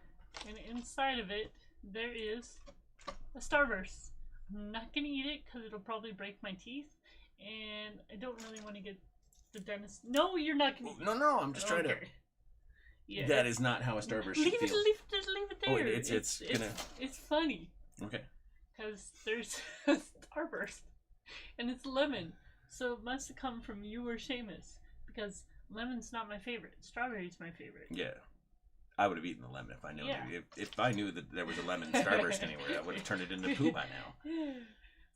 And inside of it, there is a starburst. I'm not going to eat it because it'll probably break my teeth, and I don't really want to get the dentist. No, you're not going to. No, I'm just trying to. Yeah. That is not how a starburst should feel. Just leave it there. Oh, it's funny. Okay. Because there's a starburst, and it's lemon, so it must have come from you or Seamus, because lemon's not my favorite. Strawberry's my favorite. Yeah. I would have eaten the lemon if I knew. Yeah. If I knew that there was a lemon starburst anywhere, I would have turned it into poo by now.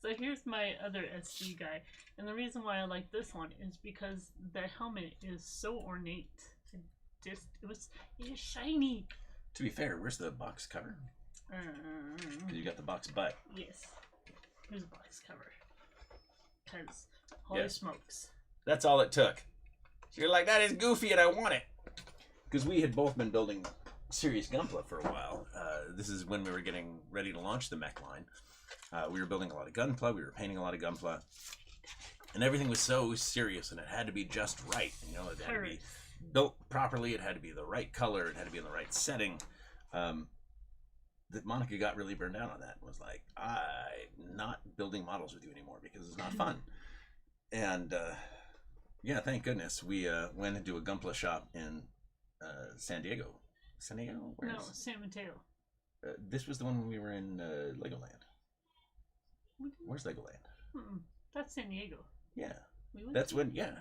So here's my other SD guy, and the reason why I like this one is because the helmet is so ornate. It is shiny. To be fair, where's the box cover? Because you got the box butt. Yes. Here's a box cover. Because holy smokes. That's all it took. So you're like, that is goofy and I want it. Because we had both been building serious Gunpla for a while. This is when we were getting ready to launch the mech line. We were building a lot of Gunpla. We were painting a lot of Gunpla. And everything was so serious and it had to be just right. You know, it had to be built properly. It had to be the right color. It had to be in the right setting. That Monica got really burned out on that and was like, I'm not building models with you anymore because it's not fun. And yeah, thank goodness we went into a Gunpla shop in San Diego. San Diego? No, San Mateo. This was the one when we were in Legoland. Where's Legoland? That's San Diego. Yeah. That's when, yeah.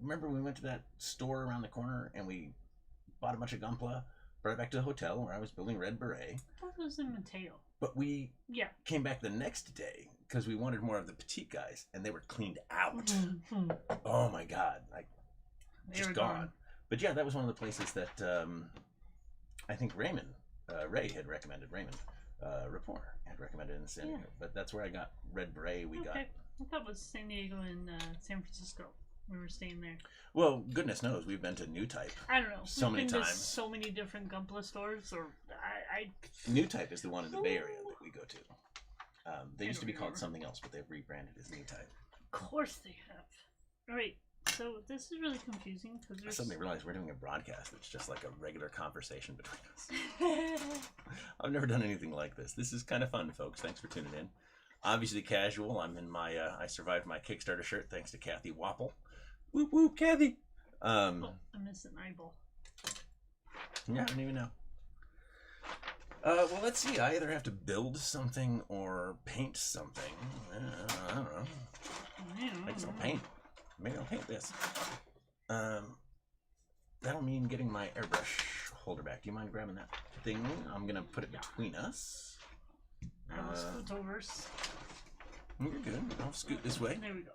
Remember we went to that store around the corner and we bought a bunch of Gunpla, brought it back to the hotel where I was building Red Beret. That was in Mateo. But we came back the next day because we wanted more of the Petit'gguys and they were cleaned out. Oh my God. Like, just gone. But yeah, that was one of the places that I think Raymond, Ray had recommended, Raymond Rapport had recommended in San Diego. But that's where I got Red Beret. We got. I thought it was San Diego and San Francisco. We were staying there. Well, goodness knows we've been to New Type. I don't know. So many times. So many different Gunpla stores. Or New Type is the one in the Bay Area that we go to. They used to be called something else, but they've rebranded as New Type. Of course they have. All right. So this is really confusing because I suddenly realized we're doing a broadcast that's just like a regular conversation between us. I've never done anything like this. This is kind of fun, folks. Thanks for tuning in. Obviously casual. I'm in my I survived my Kickstarter shirt thanks to Kathy Wapple. Whoop whoop, Kathy. I missed an eyeball. Yeah, I don't even know. Well, let's see. I either have to build something or paint something. I don't know. Maybe I'll paint. Maybe I'll paint this. That'll mean getting my airbrush holder back. Do you mind grabbing that thing? I'm gonna put it between us. I'll scoot over. You're good. I'll scoot this way. There we go.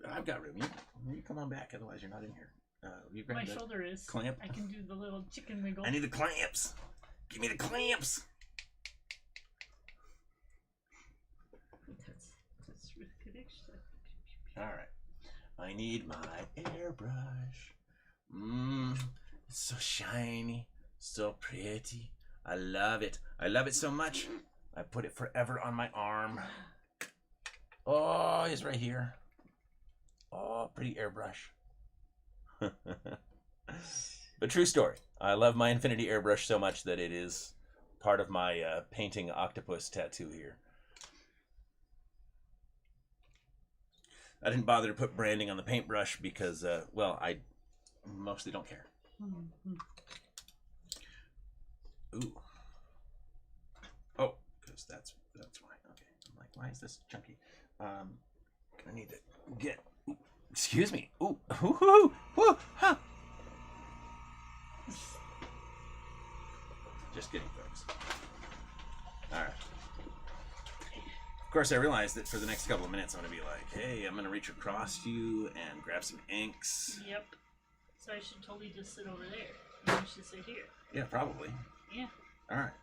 I've got room. You come on back, otherwise you're not in here. You grab my shoulder is clamp. I can do the little chicken wiggle. I need the clamps. Give me the clamps. That's really good extra. All right. I need my airbrush. It's so shiny, so pretty. I love it. I love it so much. I put it forever on my arm. Oh, it's right here. Oh, pretty airbrush. But true story. I love my Infinity airbrush so much that it is part of my painting octopus tattoo here. I didn't bother to put branding on the paintbrush because, well, I mostly don't care. Ooh. Oh, because that's why. Okay. I'm like, why is this chunky? I need to get. Ooh, excuse me. Ooh. Ooh. Ooh. Huh. Just kidding, folks. All right. Of course, I realized that for the next couple of minutes, I'm going to be like, hey, I'm going to reach across to you and grab some inks. Yep. So I should totally just sit over there. You should sit here. Yeah, probably. Yeah. All right.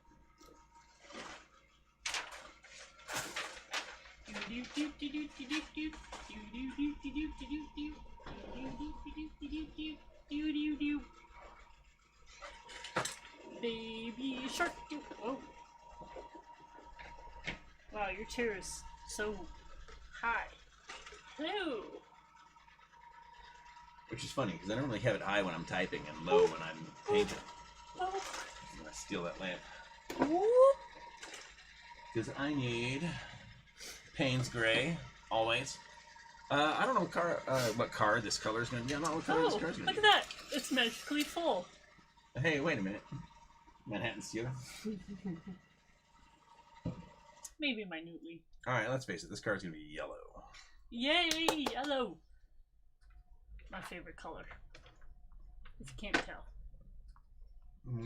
Baby shark. Whoa. Wow, your chair is so high. Hello. Which is funny because I don't really have it high when I'm typing and low when I'm painting. I'm gonna steal that lamp. Because I need Payne's Gray always. I don't know what car this color is gonna be. I don't know what color this car is gonna be. Look at that! It's magically full. Hey, wait a minute. Manhattan Steel. Maybe minutely. All right, let's face it. This car is gonna be yellow. Yay, yellow! My favorite color. If you can't tell.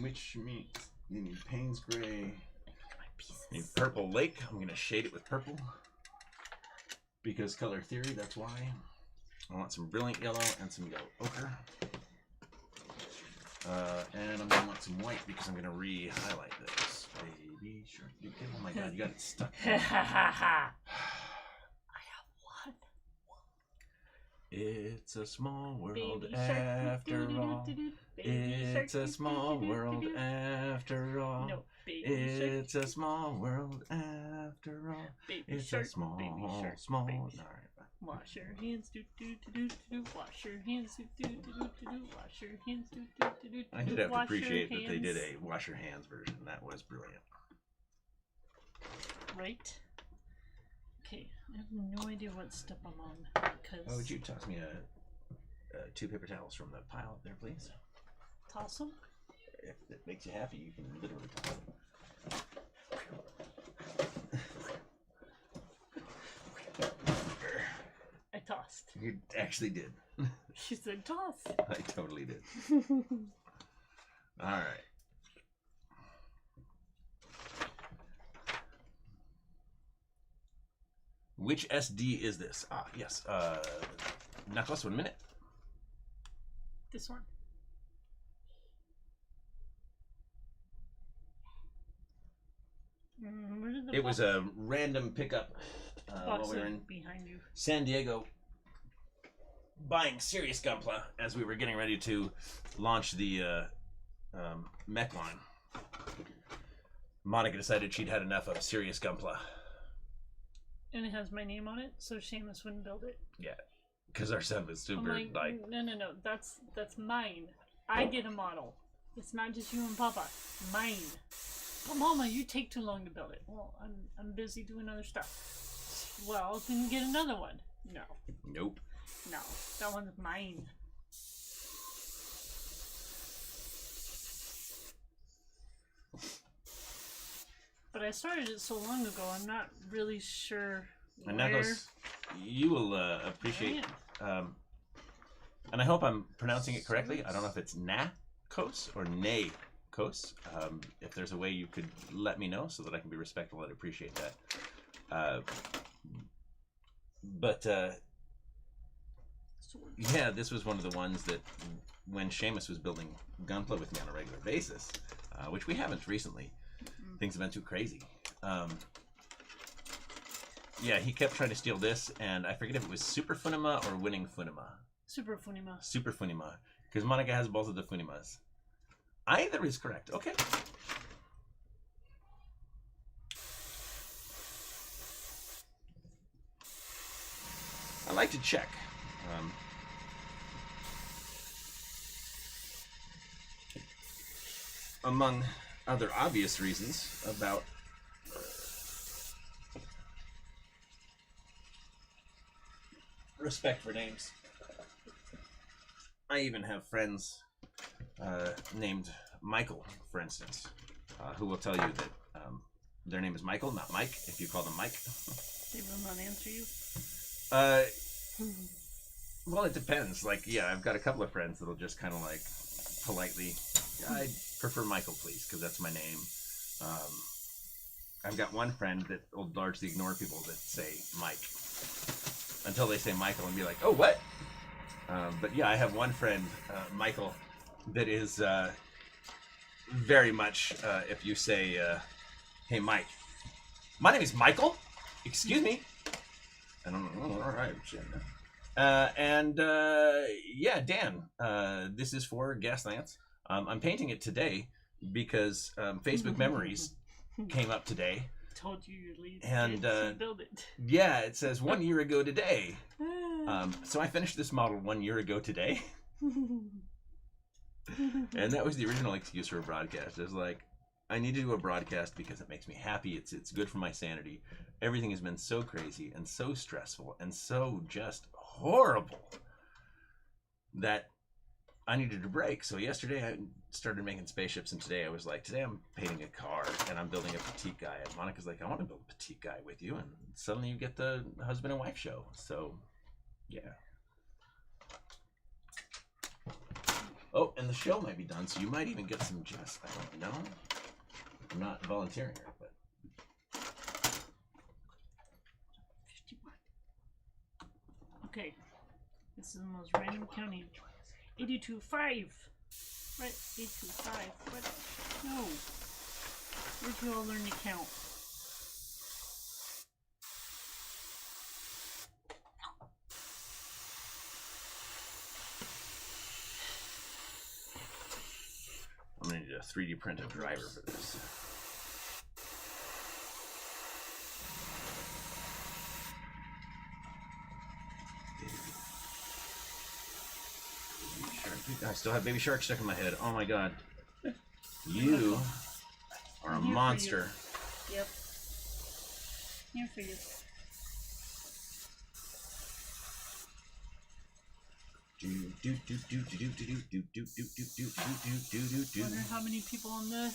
which means you need Payne's Gray. My pieces. You need Purple Lake. I'm going to shade it with purple. Because color theory, that's why. I want some brilliant yellow and some yellow ochre. And I'm going to want some white because I'm going to re-highlight this. Baby shark. Oh my god, you got it stuck. Ha ha ha. I have one. It's a small world Baby shark, after all. It's a small world after all. No, baby It's shark. a small world after all. Baby It's shark, a small, baby shark, small. baby All shark. right. Wash your hands, do do do do do. Wash your hands, do do do do do. Wash your hands, do do do do. I did have to Wash appreciate your that they did hands. a wash your hands version. That was brilliant. Right. Okay, I have no idea what step I'm on because. Oh, would you toss me two paper towels from the pile up there, please? Toss them? If it makes you happy, you can literally toss them. I tossed. You actually did. She said toss. I totally did. All right. Which SD is this? Ah, yes. Not less than 1 minute. This one. Where did the It was a random pickup while box we were in behind you? San Diego buying serious Gunpla as we were getting ready to launch the mech line. Monica decided she'd had enough of serious Gunpla. And it has my name on it, so Seamus wouldn't build it. Yeah, because our son was super I'm like, no, that's mine. I get a model. It's not just you and Papa. Mine. But Mama, you take too long to build it. Well, I'm busy doing other stuff. Well, then get another one. No, Nope. no, that one's mine. But I started it so long ago, I'm not really sure And where Knuckles, you will I appreciate, am. and I hope I'm pronouncing it correctly. I don't know if it's Nakos or Nakos. If there's a way you could let me know so that I can be respectful, I'd appreciate that. But yeah, this was one of the ones that when Seamus was building Gunpla with me on a regular basis, which we haven't recently, things have been too crazy. Yeah, he kept trying to steal this, and I forget if it was Super Funima or Winning Funima. Super Funima. Super Funima, because Monica has both of the Funimas. Either is correct. Okay. I like to check. Among other obvious reasons about respect for names. I even have friends named Michael, for instance, who will tell you that their name is Michael, not Mike, if you call them Mike. They will not answer you. Well, it depends. Like, yeah, I've got a couple of friends that'll just kind of like politely, I prefer Michael, please, because that's my name. I've got one friend that will largely ignore people that say Mike until they say Michael and be like, oh, what? But yeah, I have one friend, Michael, that is very much, if you say, hey, Mike, my name is Michael? Excuse me? I don't know. All right. Yeah, Dan, this is for Gaslands. I'm painting it today because Facebook Memories came up today. Told you your lead And to build it. yeah, it says 1 year ago today. So I finished this model 1 year ago today. And that was the original excuse for a broadcast. It was like, I need to do a broadcast because it makes me happy. It's good for my sanity. Everything has been so crazy and so stressful and so just horrible that I needed a break. So yesterday I started making spaceships, and today I was like, today I'm painting a car and I'm building a Petit'gguy. And Monica's like, I want to build a Petit'gguy with you. And suddenly you get the husband and wife show. So yeah. Oh, and the show might be done, so you might even get some Jess. I don't know. I'm not volunteering her, but. 51. Okay. This is the most random county. 82.5. Right, 82.5. What? No. Where'd you all learn to count? I'm gonna need a 3D print a driver for this. I still have Baby Shark stuck in my head. Oh my god. You are a monster. Yep. Here for you. Wonder how many people on the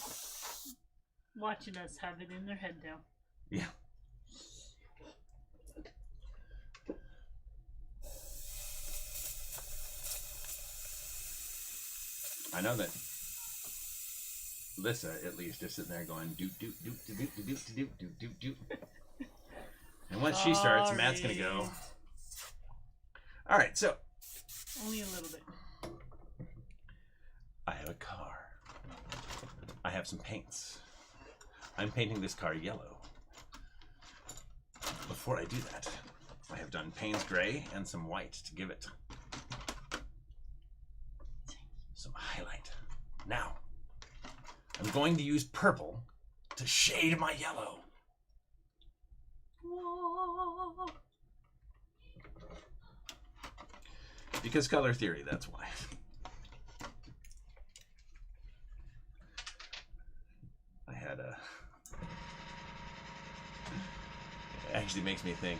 watching us have it in their head now. Yeah. I know that Lissa, at least, is sitting there going doot doot doot doot doot doot doot doot doot doot. And once she starts, Matt's gonna go. All right, so only a little bit. I have a car. I have some paints. I'm painting this car yellow. Before I do that, I have done Payne's gray and some white to give it some highlight. Now, I'm going to use purple to shade my yellow. Whoa. Because color theory, that's why. I had a... It actually makes me think...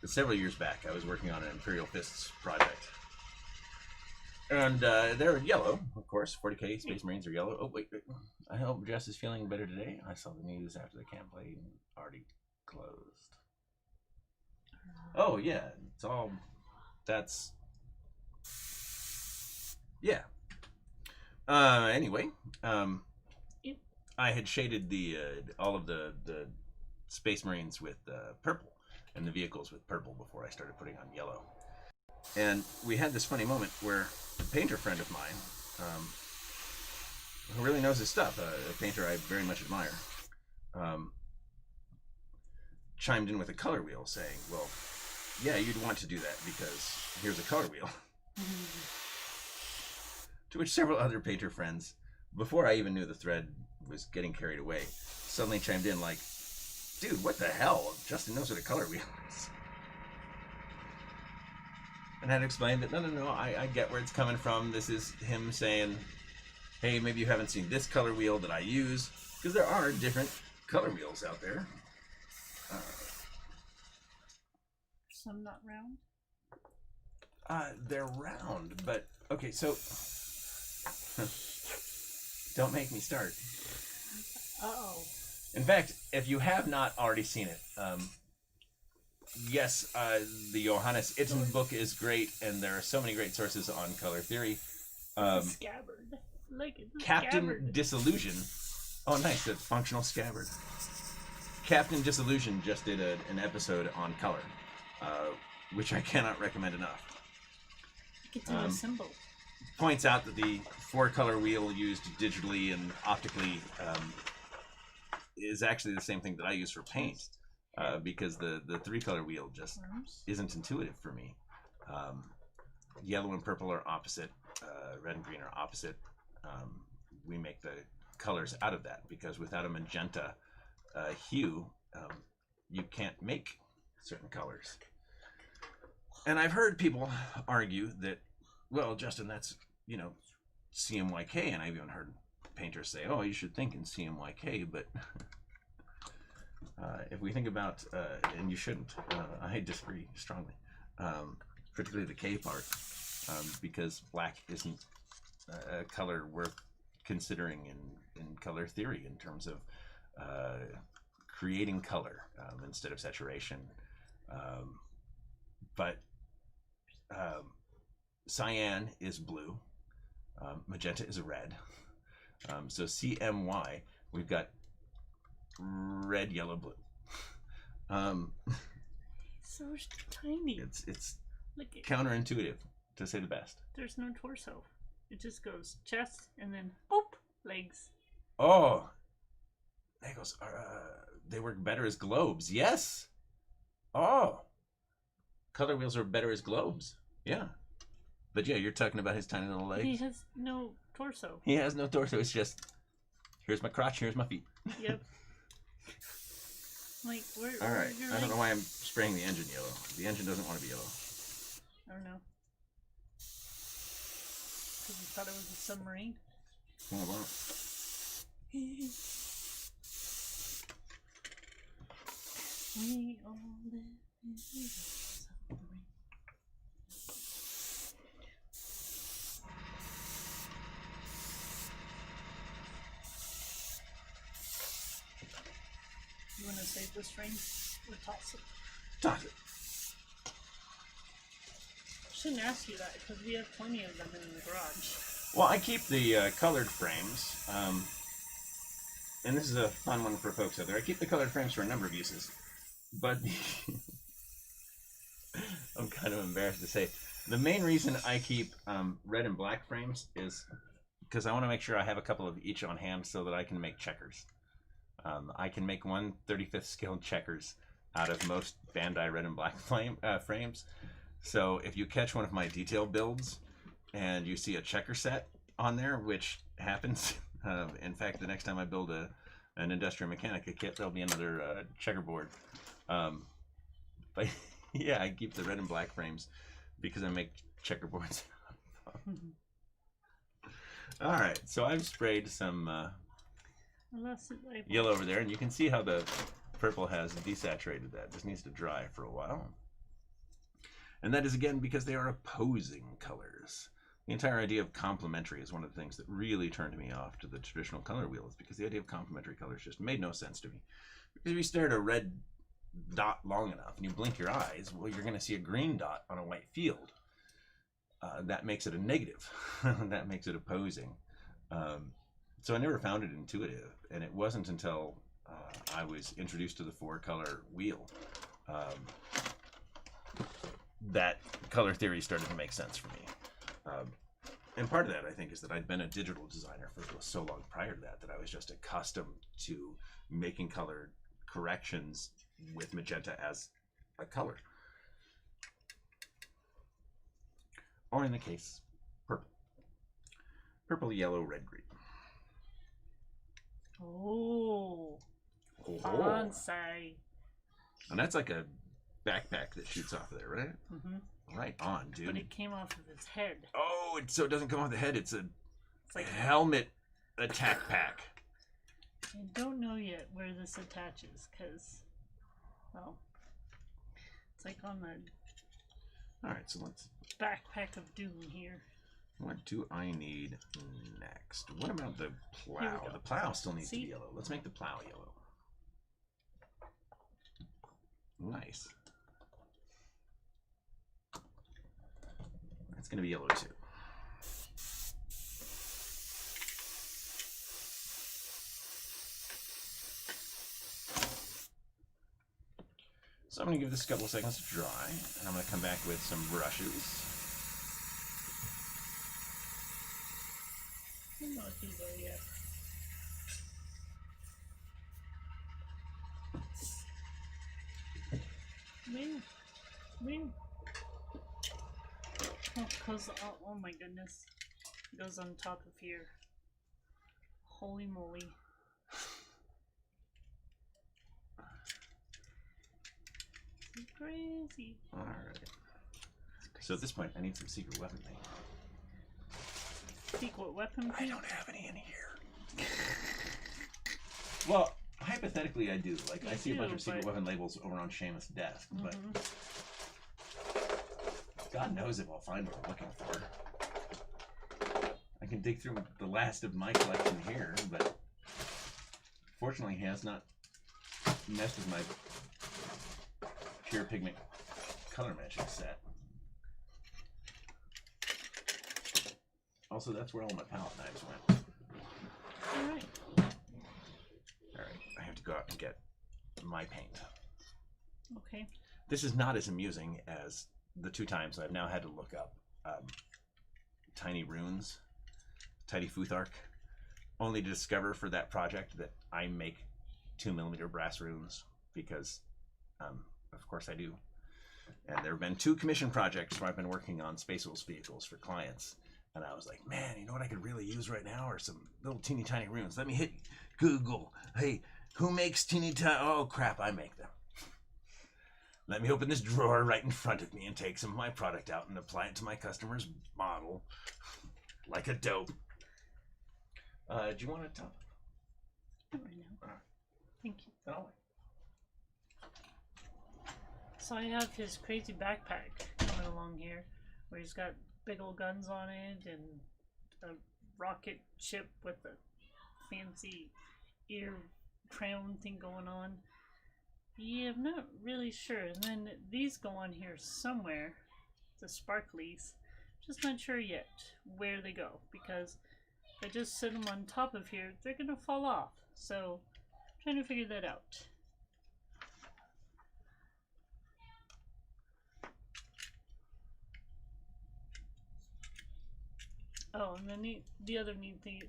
several years back, I was working on an Imperial Fists project. And they're yellow, of course. 40K Space Marines are yellow. Oh, wait. I hope Jess is feeling better today. I saw the news after the camp play already closed. Oh, yeah. It's all... That's... Yeah. Anyway, I had shaded the all of the Space Marines with purple and the vehicles with purple before I started putting on yellow. And we had this funny moment where a painter friend of mine, who really knows his stuff, a painter I very much admire, chimed in with a color wheel saying, well, yeah, you'd want to do that because here's a color wheel. To which several other painter friends, before I even knew the thread was getting carried away, suddenly chimed in like, dude, what the hell? Justin knows what a color wheel is. And I had to explain that, no, I get where it's coming from. This is him saying, hey, maybe you haven't seen this color wheel that I use, because there are different color wheels out there. Some not round? They're round, but, okay, so, don't make me start. Uh-oh. In fact, if you have not already seen it, yes, the Johannes Itten book is great, and there are so many great sources on color theory. Scabbard. Look at the Captain scabbard. Disillusion. Oh, nice, a functional scabbard. Captain Disillusion just did an episode on color, which I cannot recommend enough. Get to a symbol. Points out that the 4-color wheel used digitally and optically is actually the same thing that I use for paint, because the 3-color wheel just isn't intuitive for me. Yellow and purple are opposite, red and green are opposite. We make the colors out of that because without a magenta hue, you can't make certain colors. And I've heard people argue that, well, Justin, that's, CMYK, and I've even heard painters say, oh, you should think in CMYK, but if we think about, and you shouldn't, I disagree strongly, particularly the K part, because black isn't a color worth considering in color theory in terms of creating color instead of saturation. But cyan is blue, magenta is red. So CMY, we've got red, yellow, blue. So tiny. It's Look, counterintuitive, to say the best. there's no torso. It just goes chest and then boop, legs. Oh, there goes. They work better as globes. Yes. Oh, color wheels are better as globes. Yeah. But yeah, you're talking about his tiny little legs. He has no torso. He has no torso. It's just, here's my crotch, here's my feet. Yep. Like, where? All right. where's your I don't know leg? why I'm spraying the engine yellow. The engine doesn't want to be yellow. I don't know. Because he thought it was a submarine. Oh, wow. We all live in a submarine. You want to save this frame or toss it? Toss it. Shouldn't ask you that because we have plenty of them in the garage. Well, I keep the colored frames, and this is a fun one for folks out there. I keep the colored frames for a number of uses, but I'm kind of embarrassed to say the main reason I keep red and black frames is because I want to make sure I have a couple of each on hand so that I can make checkers. I can make 1/35th scale checkers out of most Bandai red and black frames. So if you catch one of my detail builds and you see a checker set on there, which happens, in fact, the next time I build an Industrial Mechanica kit, there'll be another checkerboard. But yeah, I keep the red and black frames because I make checkerboards. All right, so I've sprayed some yellow over there, and you can see how the purple has desaturated that. This needs to dry for a while. And that is, again, because they are opposing colors. The entire idea of complementary is one of the things that really turned me off to the traditional color wheels, because the idea of complementary colors just made no sense to me. Because if you stare at a red dot long enough and you blink your eyes, well, you're going to see a green dot on a white field. That makes it a negative. That makes it opposing. So I never found it intuitive, and it wasn't until I was introduced to the 4-color wheel that color theory started to make sense for me. And part of that, I think, is that I'd been a digital designer for so long prior to that I was just accustomed to making color corrections with magenta as a color. Or in the case, purple. Purple, yellow, red, green. Oh. Oh. Fancy. And that's like a backpack that shoots off of there, right? Mm-hmm. Right on, dude. But it came off of his head. Oh, so it doesn't come off the head. It's like helmet attack pack. I don't know yet where this attaches, because, well, it's like on the All right, so let's... backpack of doom here. What do I need next? What about the Here plow? we go. The plow still needs to See? be yellow. Let's make the plow yellow. Nice. That's going to be yellow too. So I'm going to give this a couple of seconds to dry, and I'm going to come back with some brushes. I'm not through there yet. Win. Oh, cause oh my goodness, it goes on top of here. Holy moly! It's crazy. All right. So at this point, I need some secret weapon paint. Secret weapon I paint? don't have any in here. Well, hypothetically, I do. Like, I see a bunch of secret weapon labels over on Seamus' desk, but God knows if I'll find what I'm looking for. I can dig through the last of my collection here, but fortunately, he has not messed with my pure pigment color matching set. Also, that's where all my palette knives went. Alright. Alright, I have to go out and get my paint. Okay. This is not as amusing as the 2 times I've now had to look up tiny runes, tiny Futhark, only to discover for that project that I make 2mm brass runes because, of course, I do. And there have been 2 commission projects where I've been working on Space Wolves vehicles for clients. And I was like, man, you know what I could really use right now are some little teeny tiny runes. Let me hit Google. Hey, who makes teeny tiny? Oh, crap, I make them. Let me open this drawer right in front of me and take some of my product out and apply it to my customer's model like a dope. Do you want to talk? Not right now. Thank you. No. So I have his crazy backpack coming along here, where he's got big old guns on it and a rocket ship with a fancy ear crown thing going on. Yeah, I'm not really sure. And then these go on here somewhere, the sparklies. Just not sure yet where they go, because if I just set them on top of here, they're gonna fall off. So, I'm trying to figure that out. Oh, and then the other neat thing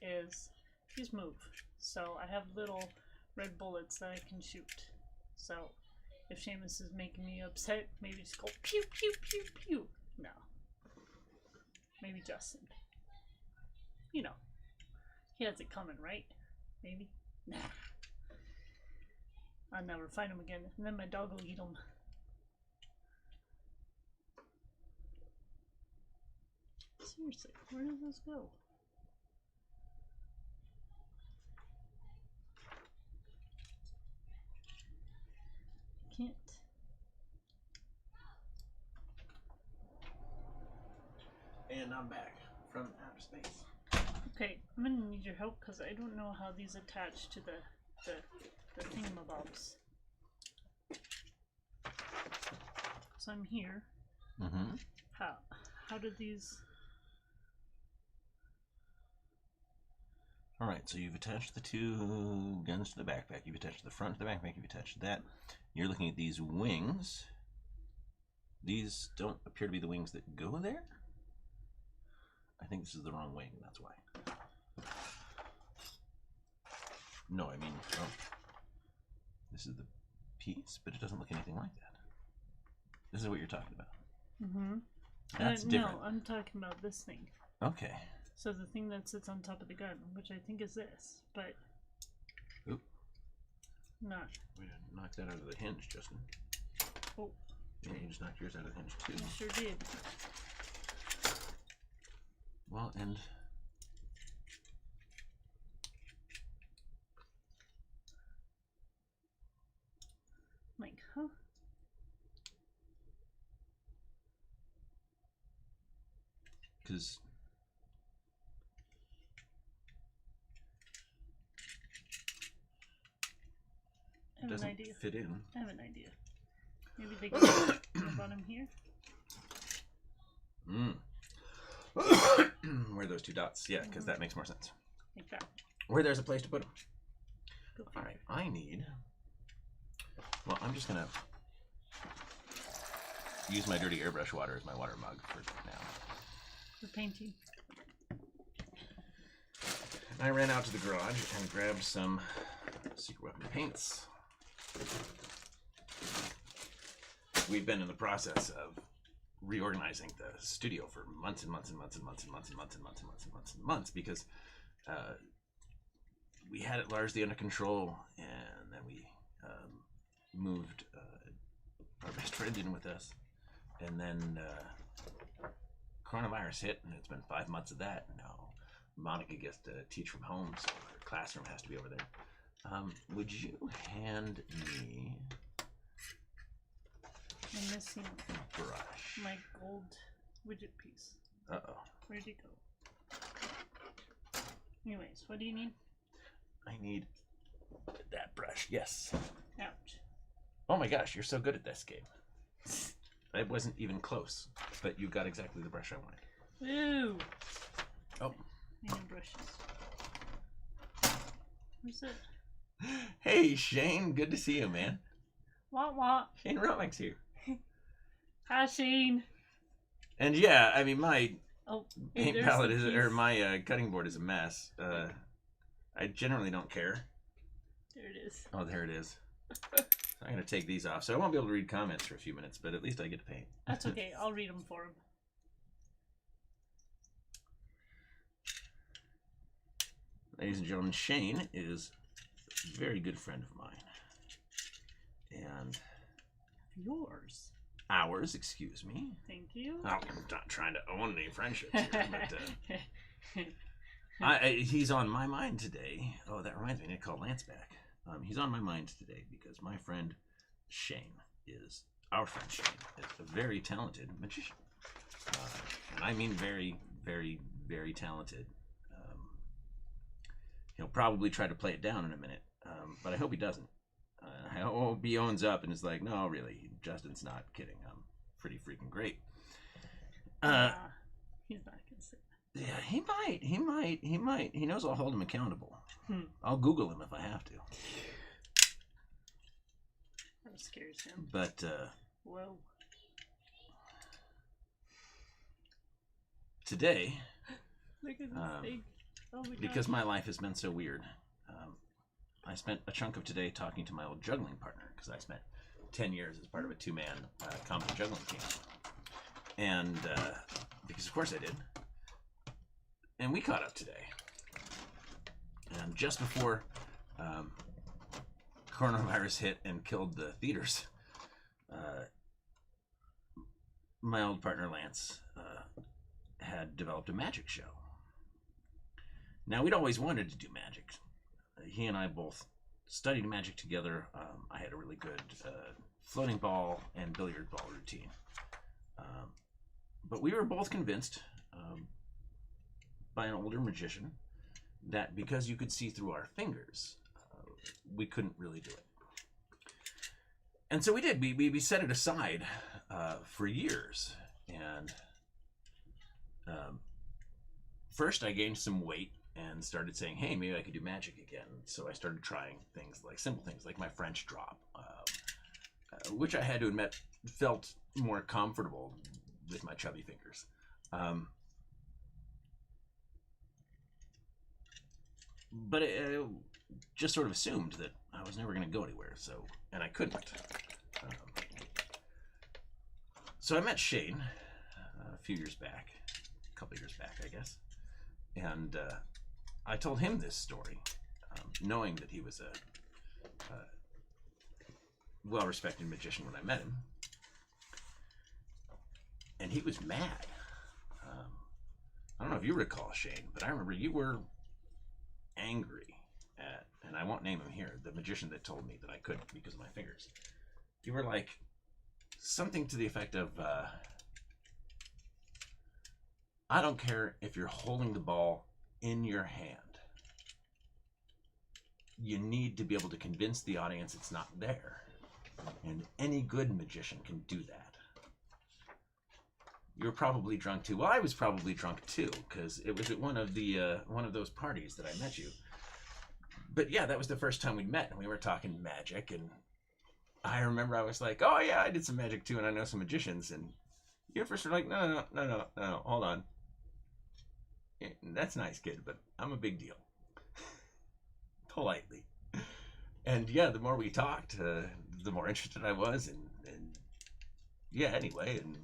is these move. So I have little red bullets that I can shoot. So if Seamus is making me upset, maybe just go pew pew pew pew. No. Maybe Justin. You know. He has it coming, right? Maybe? Nah. I'll never find him again. And then my dog will eat him. Seriously, where does this go? Can't. And I'm back from outer space. Okay, I'm gonna need your help because I don't know how these attach to the thingamabobs. So I'm here. Mm-hmm. How did these? All right, so you've attached the 2 guns to the backpack. You've attached the front to the backpack. You've attached that. You're looking at these wings. These don't appear to be the wings that go there. I think this is the wrong wing. That's why. No, I mean, oh, this is the piece, but it doesn't look anything like that. This is what you're talking about. Mm-hmm. That's different. No, I'm talking about this thing. Okay. So the thing that sits on top of the gun, which I think is this, but Oop. Not. Way to knock that out of the hinge, Justin. Oh. Yeah, you just knocked yours out of the hinge too. I sure did. Well, and Like, huh? because I have an doesn't idea. fit in. I have an idea. Maybe they go on the bottom here. Where are those 2 dots? Yeah, because that makes more sense. Like that. Where there's a place to put them. Go All right, I need. Well, I'm just gonna use my dirty airbrush water as my water mug for now. for painting. I ran out to the garage and grabbed some secret weapon paints. We've been in the process of reorganizing the studio for months and months and months and months and months and months and months and months and months and months because we had it largely under control, and then we moved our best friend in with us, and then coronavirus hit, and it's been 5 months of that. Now Monica gets to teach from home, so her classroom has to be over there. Would you hand me I'm missing a brush? my gold widget piece. Uh-oh. Where'd it go? Anyways, what do you need? I need that brush, yes. Ouch. Oh my gosh, you're so good at this game. I wasn't even close, but you got exactly the brush I wanted. Ooh. Oh. I need brushes. Where's it? Hey, Shane. Good to see you, man. What? Shane Romick's here. Hi, Shane. And yeah, I mean, my Hey, paint palette is, or my cutting board is a mess. I generally don't care. There it is. Oh, there it is. I'm going to take these off, so I won't be able to read comments for a few minutes, but at least I get to paint. That's okay. I'll read them for him. Ladies and gentlemen, Shane is a very good friend of mine. And yours. Ours, excuse me. Thank you. Oh, I'm not trying to own any friendships here, but he's on my mind today. Oh, that reminds me, I need to call Lance back. He's on my mind today because my friend Shane is, our friend Shane, is a very talented magician. And I mean very, very, very talented. He'll probably try to play it down in a minute, but I hope he doesn't. I hope he owns up and is like, no, really, Justin's not kidding. I'm pretty freaking great. He's not gonna say that. Yeah, he might. He knows I'll hold him accountable. I'll Google him if I have to. That scares him. But, whoa. Today, Look at this thing. Oh my because God. my life has been so weird, I spent a chunk of today talking to my old juggling partner, because I spent 10 years as part of a two-man comedy juggling team. And, because of course I did. And we caught up today. And just before coronavirus hit and killed the theaters, my old partner Lance had developed a magic show. Now, we'd always wanted to do magic. He and I both studied magic together. I had a really good floating ball and billiard ball routine. But we were both convinced by an older magician that because you could see through our fingers, we couldn't really do it. And so we did. We set it aside for years. And first I gained some weight and started saying, hey, maybe I could do magic again. So I started trying things like simple things like my French drop, which I had to admit felt more comfortable with my chubby fingers. But I just sort of assumed that I was never going to go anywhere, and I couldn't. So I met Shane a few years back, a couple of years back, I guess, and I told him this story, knowing that he was a well-respected magician when I met him, and he was mad. I don't know if you recall, Shane, but I remember you were angry at, and I won't name him here, the magician that told me that I couldn't because of my fingers. You were like something to the effect of, I don't care if you're holding the ball in your hand. You need to be able to convince the audience it's not there. And any good magician can do that. You were probably drunk too. Well, I was probably drunk too, because it was at one of those parties that I met you. But yeah, that was the first time we met, and we were talking magic, and I remember I was like, oh yeah, I did some magic too, and I know some magicians, and you first were like, no, hold on. Yeah, that's nice, kid, but I'm a big deal. Politely. And yeah, the more we talked, the more interested I was, and yeah, anyway, and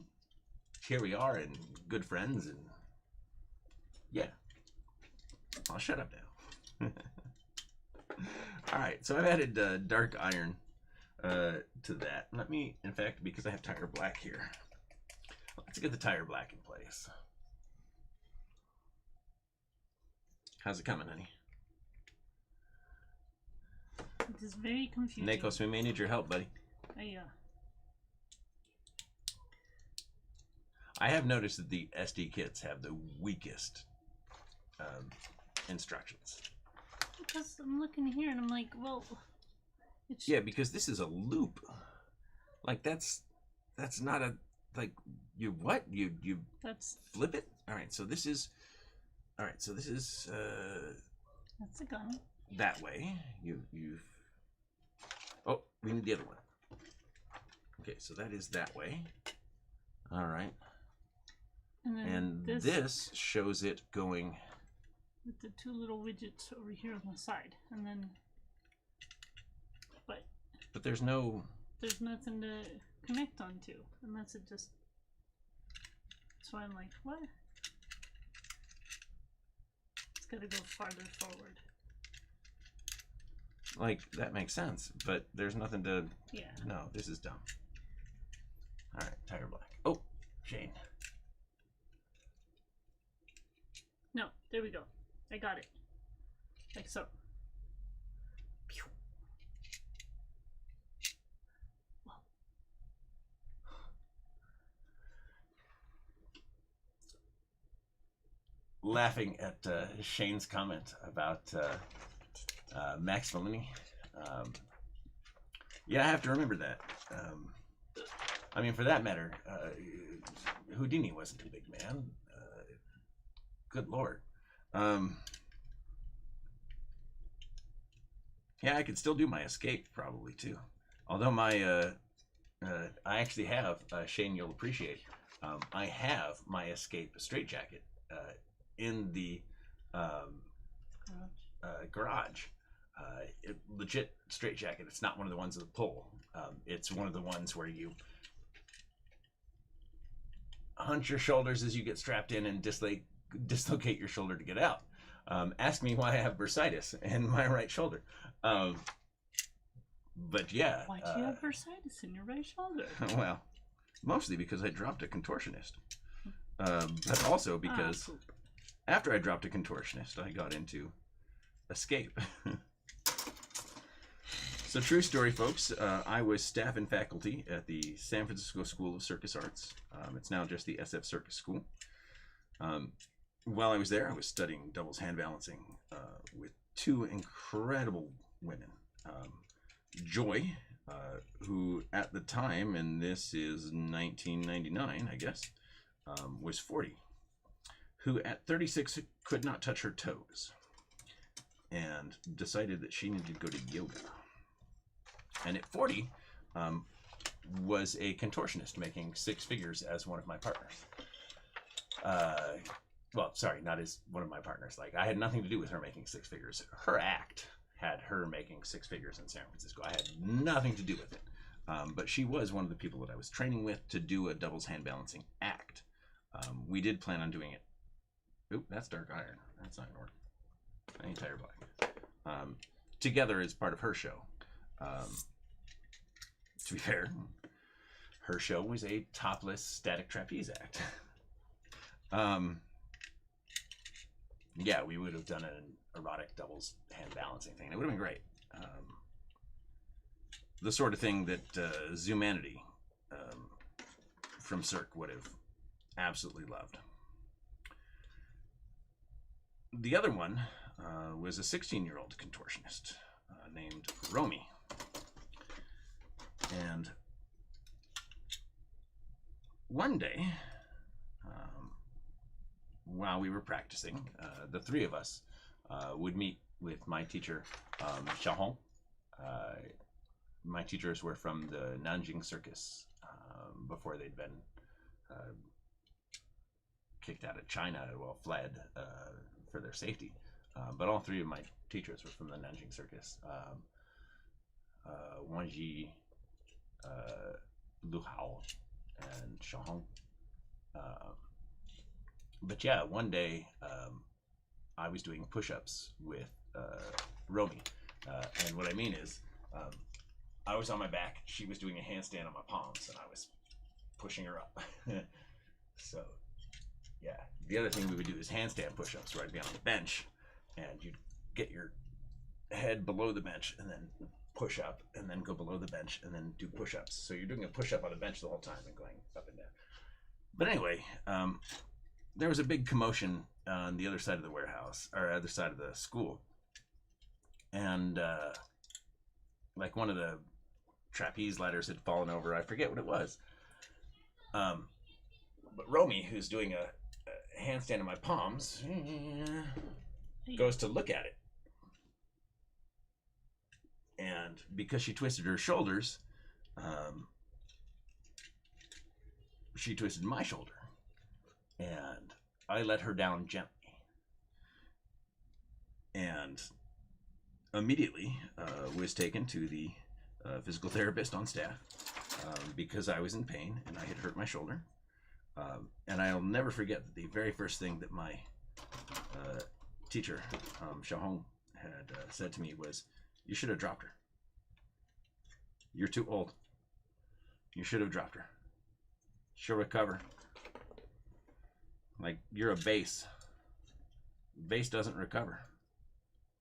here we are, and good friends, and yeah. I'll shut up now. Alright, so I've added dark iron to that. Let me, in fact, because I have tire black here, let's get the tire black in place. How's it coming, honey? It is very confusing. Nikos, we may need your help, buddy. I have noticed that the SD kits have the weakest instructions. Because I'm looking here and I'm like, well, it's... Yeah, because this is a loop. Like that's not a, like, you what? You that's flip it? All right, so this is All right, so this is That's a gun. that way. You've. Oh, we need the other one. Okay, so that is that way. All right. And And this shows it going. with the two little widgets over here on the side, and then. But there's no. There's nothing to connect onto unless it just. So I'm like, what? It's gotta go farther forward. Like, that makes sense, but there's nothing to. Yeah. No, this is dumb. All right, tire black. Oh, Shane. No, there we go. I got it. Like so. Pew. Wow. Laughing at Shane's comment about Max Maloney. Yeah, I have to remember that. I mean, for that matter, Houdini wasn't a big man. Good lord. Yeah, I could still do my escape probably too. Although my, I actually have, Shane, you'll appreciate, I have my escape straitjacket in the garage. Legit straitjacket. It's not one of the ones with a pull. It's one of the ones where you hunch your shoulders as you get strapped in and dislocate your shoulder to get out. Ask me why I have bursitis in my right shoulder. But yeah. Why do you have bursitis in your right shoulder? Well, mostly because I dropped a contortionist. But also because after I dropped a contortionist, I got into escape. So true story, folks. I was staff and faculty at the San Francisco School of Circus Arts. It's now just the SF Circus School. While I was there, I was studying doubles hand balancing with two incredible women. Joy, who at the time, and this is 1999, I guess, was 40, who at 36 could not touch her toes and decided that she needed to go to yoga. And at 40, was a contortionist making six figures as one of my partners. Well, sorry, not as one of my partners. Like, I had nothing to do with her making six figures. Her act had her making six figures in San Francisco. I had nothing to do with it. But she was one of the people that I was training with to do a doubles hand balancing act. We did plan on doing it. Oop, that's dark iron. That's not gonna work. I need tire black. Together as part of her show. To be fair, her show was a topless static trapeze act. Yeah, we would have done an erotic doubles hand balancing thing. It would have been great. The sort of thing that Zumanity from Cirque would have absolutely loved. The other one was a 16-year-old contortionist named Romy. And one day, while we were practicing, the three of us would meet with my teacher, Xiaohong. My teachers were from the Nanjing Circus before they'd been kicked out of China, well, fled for their safety. But all three of my teachers were from the Nanjing Circus. Wang Ji, Lu Hao, and Xiaohong. But yeah, one day I was doing push-ups with Romy. And what I mean is, I was on my back, she was doing a handstand on my palms, and I was pushing her up. So, yeah. The other thing we would do is handstand push-ups, where I'd be on the bench, and you'd get your head below the bench, and then push up, and then go below the bench, and then do push-ups. So you're doing a push-up on the bench the whole time and going up and down. But anyway, there was a big commotion on the other side of the warehouse, or other side of the school. And like one of the trapeze ladders had fallen over. I forget what it was. But Romy, who's doing a handstand in my palms, goes to look at it. And because she twisted her shoulders, she twisted my shoulder. And I let her down gently. And immediately was taken to the physical therapist on staff because I was in pain and I had hurt my shoulder. And I'll never forget that the very first thing that my teacher, Xiaohong, had said to me was, "You should have dropped her. You're too old. You should have dropped her. She'll recover. Like, you're a base. Base doesn't recover.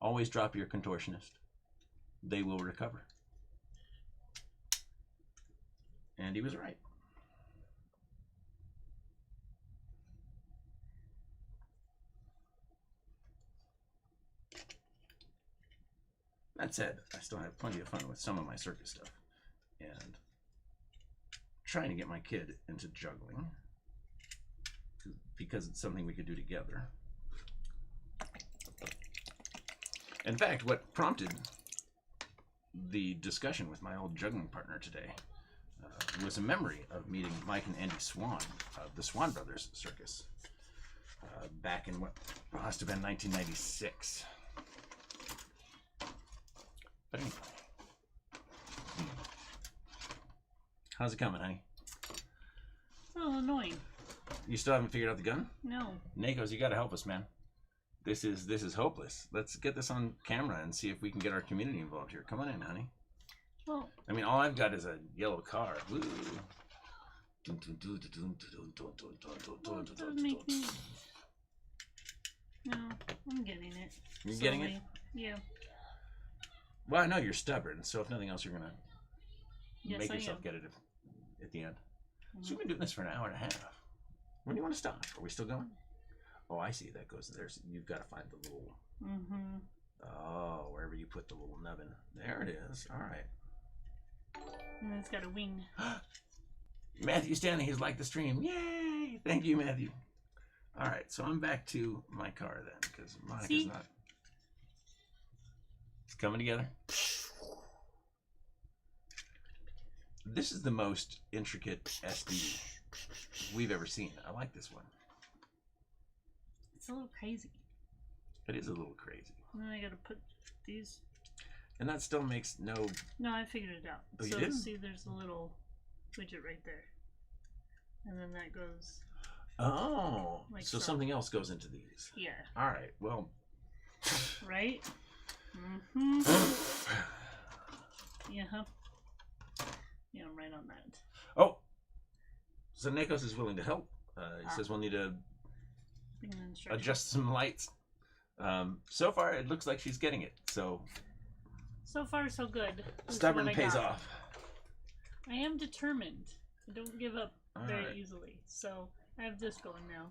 Always drop your contortionist. They will recover." And he was right. That said, I still have plenty of fun with some of my circus stuff. And trying to get my kid into juggling, because it's something we could do together. In fact, what prompted the discussion with my old juggling partner today was a memory of meeting Mike and Andy Swan of the Swan Brothers Circus back in what must have been 1996. But anyway, how's it coming, honey? It's a little annoying. You still haven't figured out the gun? No. Nakos, you gotta help us, man. This is hopeless. Let's get this on camera and see if we can get our community involved here. Come on in, honey. Well, I mean, all I've got is a yellow car. Woo. Well, it doesn't make me... No, I'm getting it. You're getting it? Slowly. Yeah. Well, I know you're stubborn, so if nothing else, you're gonna Yes, make I yourself am. get it at the end. So we've been doing this for an hour and a half. When do you want to stop? Are we still going? Oh, I see. That goes there. You've got to find the little... Mm-hmm. Oh, wherever you put the little nubbin. There it is. All right. And it's got a wing. Matthew's standing. He's like the stream. Yay! Thank you, Matthew. All right, so I'm back to my car then, because Monica's not... It's coming together. This is the most intricate SD we've ever seen. I like this one. It's a little crazy. It is a little crazy. And then I gotta put these... And that still makes no... No, I figured it out. Oh, you so did? see, there's a little widget right there. And then that goes... Oh, Like so so. something else goes into these. Yeah. All right, well... Right? Mm-hmm. Yeah. Yeah, I'm right on that. Oh! So Nikos is willing to help. He says we'll need to adjust some lights. So far, it looks like she's getting it. So far, so good. This is stubborn what I pays got. off. I am determined. I don't give up very Alright. easily. So I have this going now.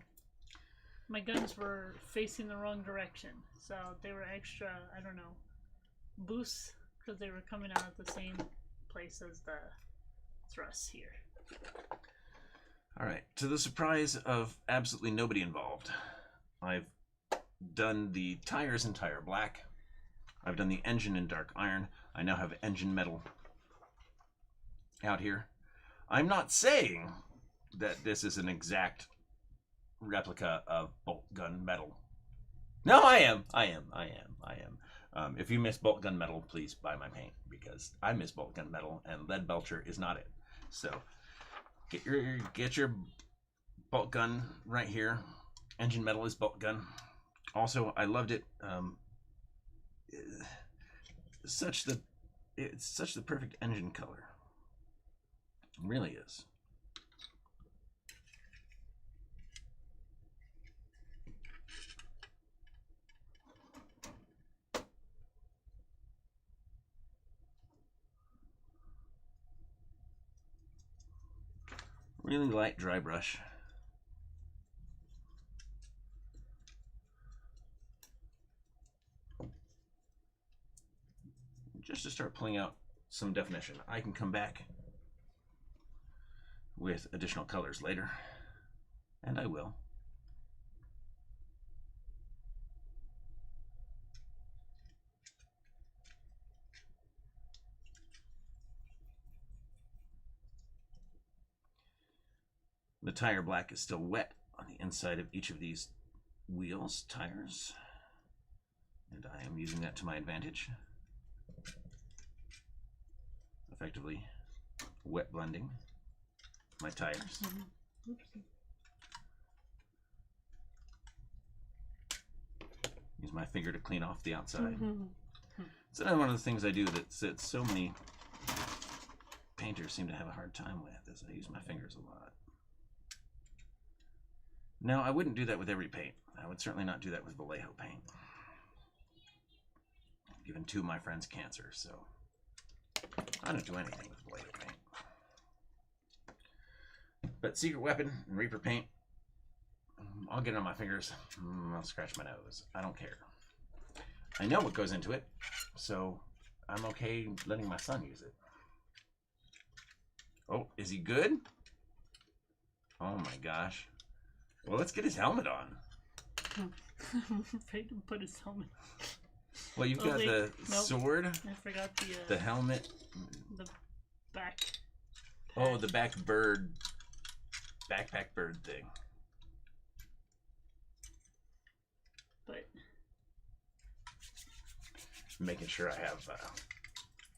My guns were facing the wrong direction, so they were extra, I don't know, boosts, because they were coming out at the same place as the thrusts here. All right. To the surprise of absolutely nobody involved, I've done the tires in tire black. I've done the engine in dark iron. I now have engine metal out here. I'm not saying that this is an exact replica of bolt gun metal. No, I am. If you miss bolt gun metal, please buy my paint, because I miss bolt gun metal and lead belcher is not it. So get your bolt gun right here. Engine metal is bolt gun. Also, I loved it. It's such the perfect engine color. It really is. Really light dry brush. Just to start pulling out some definition. I can come back with additional colors later, and I will. The tire black is still wet on the inside of each of these wheels, tires, and I am using that to my advantage. Effectively wet blending my tires. Use my finger to clean off the outside. It's another one of the things I do that so many painters seem to have a hard time with, is I use my fingers a lot. Now, I wouldn't do that with every paint. I would certainly not do that with Vallejo paint. I've given 2 of my friends cancer, so I don't do anything with Vallejo paint. But Secret Weapon and Reaper paint, I'll get it on my fingers. I'll scratch my nose. I don't care. I know what goes into it, so I'm okay letting my son use it. Oh, is he good? Oh my gosh. Well, let's get his helmet on. I'm afraid to put his helmet. Well, you've got the sword. I forgot the helmet. The back. Oh, the backpack bird thing. But making sure I have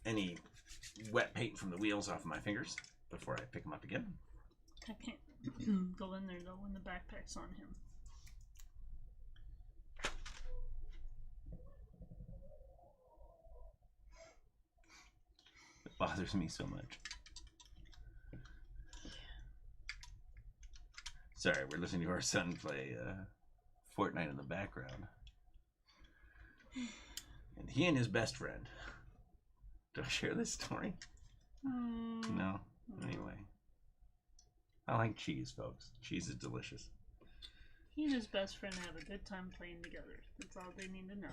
any wet paint from the wheels off of my fingers before I pick them up again. I can't go in there though when the backpack's on him. It bothers me so much. Sorry, we're listening to our son play Fortnite in the background. And he and his best friend. Do I share this story? No. Anyway. I like cheese, folks. Cheese is delicious. He and his best friend have a good time playing together. That's all they need to know.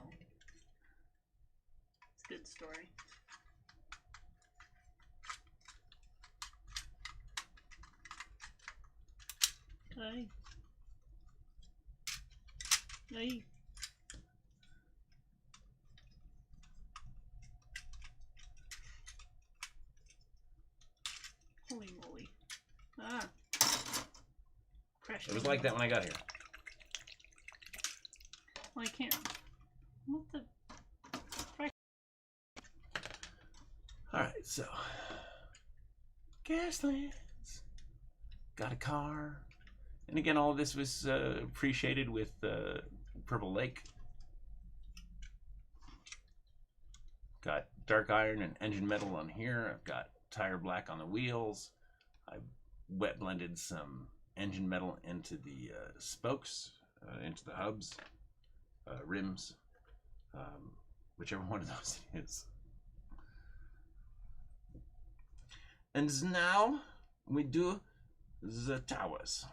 It's a good story. Hey. Hey. Holy moly. Ah. Crashed. It was like that when I got here. Well, I can't. What the? Alright, so. Gaslands. Got a car. And again, all of this was appreciated with Purple Lake. Got dark iron and engine metal on here. I've got tire black on the wheels. I wet blended some engine metal into the spokes, into the hubs, rims, whichever one of those it is. And now we do the towers.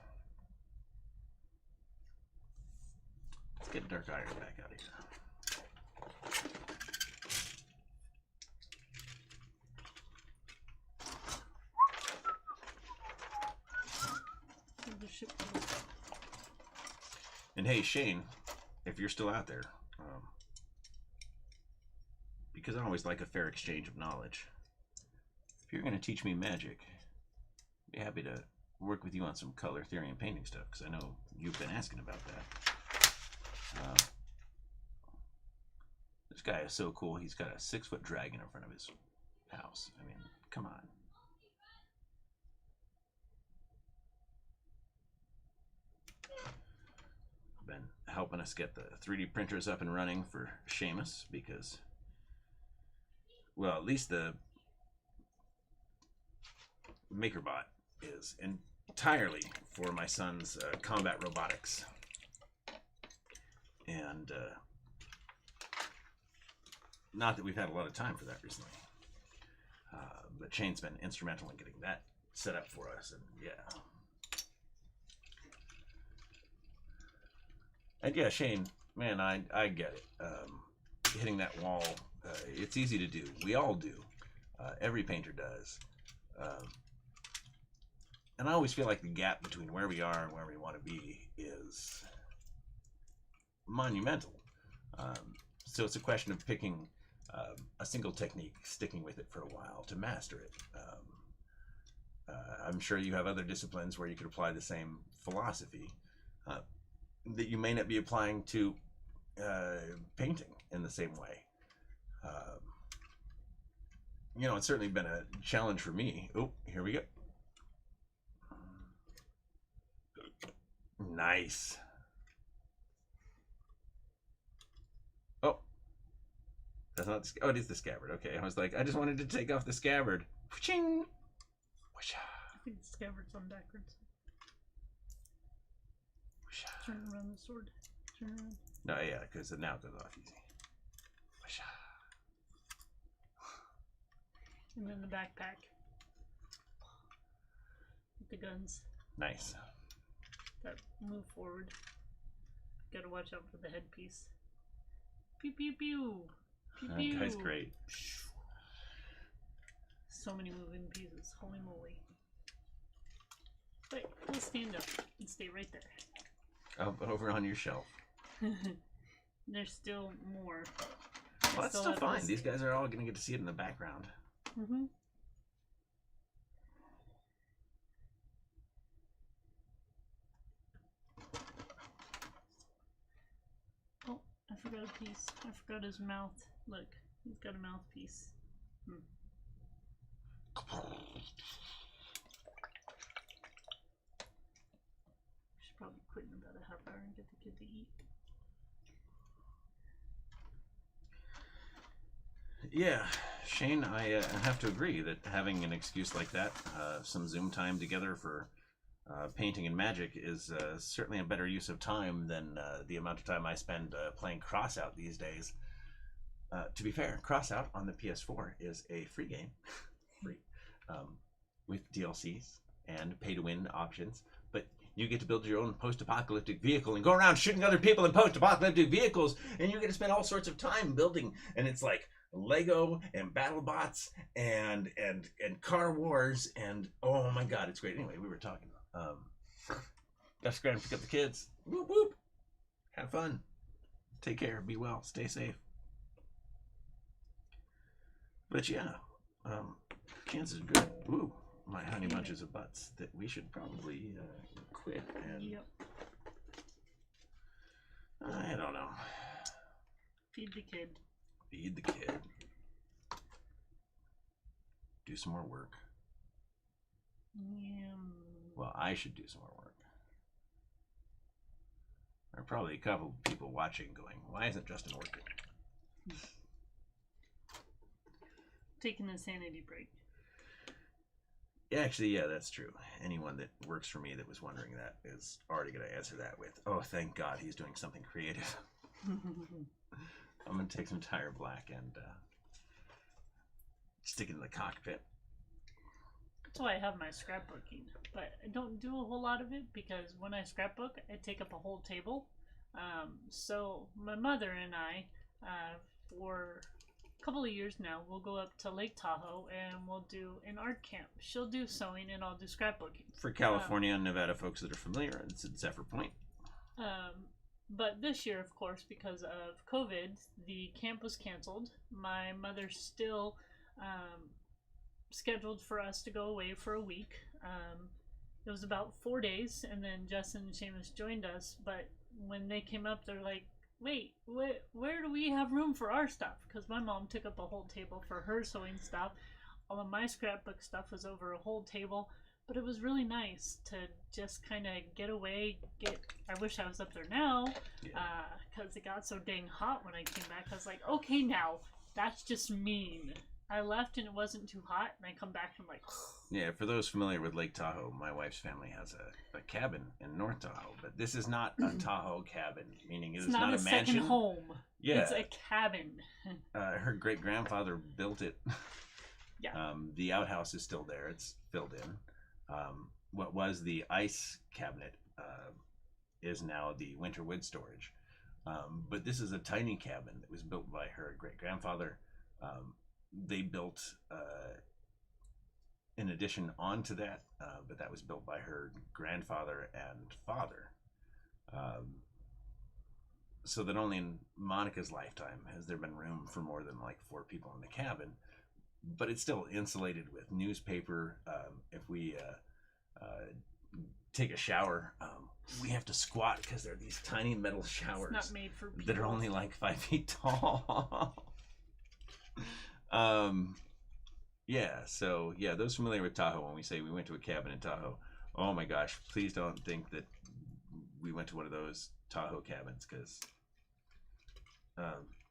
Let's get dark iron back out of here. And hey, Shane, if you're still out there, because I always like a fair exchange of knowledge, if you're going to teach me magic, I'd be happy to work with you on some color theory and painting stuff, because I know you've been asking about that. This guy is so cool. He's got a 6-foot dragon in front of his house. I mean, come on. Been helping us get the 3D printers up and running for Seamus because, well, at least the MakerBot is entirely for my son's combat robotics. And not that we've had a lot of time for that recently, but Shane's been instrumental in getting that set up for us, and yeah. And yeah, Shane, man, I get it. Hitting that wall, it's easy to do. We all do. Every painter does. And I always feel like the gap between where we are and where we want to be is monumental. So it's a question of picking a single technique, sticking with it for a while to master it. I'm sure you have other disciplines where you could apply the same philosophy that you may not be applying to painting in the same way. It's certainly been a challenge for me. Oh, here we go. Nice. Oh, that's not the, oh, it is the scabbard. Okay, I was like, I just wanted to take off the scabbard. Ching. I think the scabbard's on backwards. Turn around the sword. Turn around. No, yeah, because now it goes off easy. And then the backpack. With the guns. Nice. That move forward. Gotta watch out for the headpiece. Pew pew pew! Pew pew! That guy's great. So many moving pieces. Holy moly. Wait, we'll stand up and stay right there. Over on your shelf. There's still more. Well, that's still fine. These guys are all going to get to see it in the background. Mm-hmm. Oh, I forgot a piece. I forgot his mouth. Look, he's got a mouthpiece. Should probably quit in about a half hour and get the kid to eat. Yeah, Shane, I have to agree that having an excuse like that, some Zoom time together for painting and magic is certainly a better use of time than the amount of time I spend playing Crossout these days. To be fair, Crossout on the PS4 is a free game, with DLCs and pay-to-win options, but you get to build your own post-apocalyptic vehicle and go around shooting other people in post-apocalyptic vehicles, and you get to spend all sorts of time building, and it's like Lego and BattleBots and Car Wars, and oh my god, it's great. Anyway, we were talking. Just going to pick up the kids. Whoop whoop. Have fun. Take care. Be well. Stay safe. But yeah, chances are good. Ooh, my honey bunches of butts that we should probably quit and. Yep. I don't know. Feed the kid. Feed the kid. Do some more work. Yeah. Well, I should do some more work. There are probably a couple of people watching going, why isn't Justin working? Taking a sanity break. Yeah, actually, yeah, that's true. Anyone that works for me that was wondering that is already going to answer that with, oh, thank God he's doing something creative. I'm going to take some tire black and stick it in the cockpit. That's why I have my scrapbooking, but I don't do a whole lot of it because when I scrapbook, I take up a whole table. So my mother and I, for a couple of years now, we'll go up to Lake Tahoe and we'll do an art camp. She'll do sewing and I'll do scrapbooking. For California and Nevada folks that are familiar, it's at Zephyr Point. But this year, of course, because of COVID, the camp was canceled. My mother's still scheduled for us to go away for a week. It was about 4 days, and then Justin and Seamus joined us. But when they came up, they're like, wait, where do we have room for our stuff? Because my mom took up a whole table for her sewing stuff. All of my scrapbook stuff was over a whole table. But it was really nice to just kind of get away. I wish I was up there now, because it got so dang hot when I came back. I was like, okay, now, that's just mean. I left and it wasn't too hot, and I come back and I'm like, yeah, for those familiar with Lake Tahoe, my wife's family has a cabin in North Tahoe, but this is not a Tahoe cabin, meaning it's not a mansion. Second home. Yeah. It's a cabin. Her great-grandfather built it. Yeah. The outhouse is still there. It's filled in. What was the ice cabinet is now the winter wood storage. But this is a tiny cabin that was built by her great-grandfather. They built an addition onto that, but that was built by her grandfather and father. So that only in Monica's lifetime has there been room for more than like 4 people in the cabin. but it's still insulated with newspaper. If we take a shower, we have to squat because they're these tiny metal showers It's not made for people. that are only like 5 feet tall. Yeah, so yeah, those familiar with Tahoe, when we say we went to a cabin in Tahoe, oh my gosh, please don't think that we went to one of those Tahoe cabins, because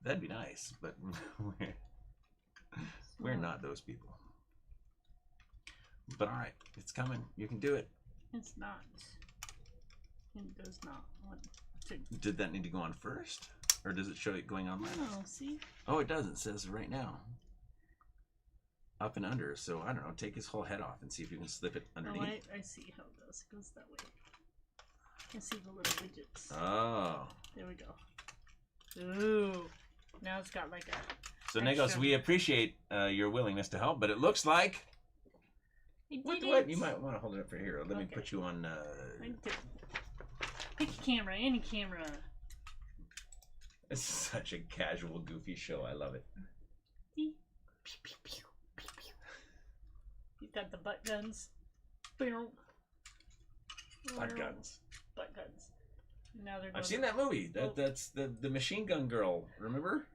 that'd be nice, but we're not those people. But all right, it's coming. You can do it. It's not. It does not want to. Did that need to go on first, or does it show it going on last? No, see? Oh, it does. It says right now. Up and under, so I don't know. Take his whole head off and see if you can slip it underneath. Oh, I see how it goes. It goes that way. I see the little widgets. Oh. There we go. Ooh. Now it's got like a. So, Negos, we appreciate your willingness to help, but it looks like. What? You might want to hold it up for here. Let me put you on. Pick a camera, any camera. This is such a casual, goofy show. I love it. See? Pew, pew, pew. You've got the butt guns. Butt guns. Butt guns. Now they're. I've seen that movie. That's the machine gun girl. Remember?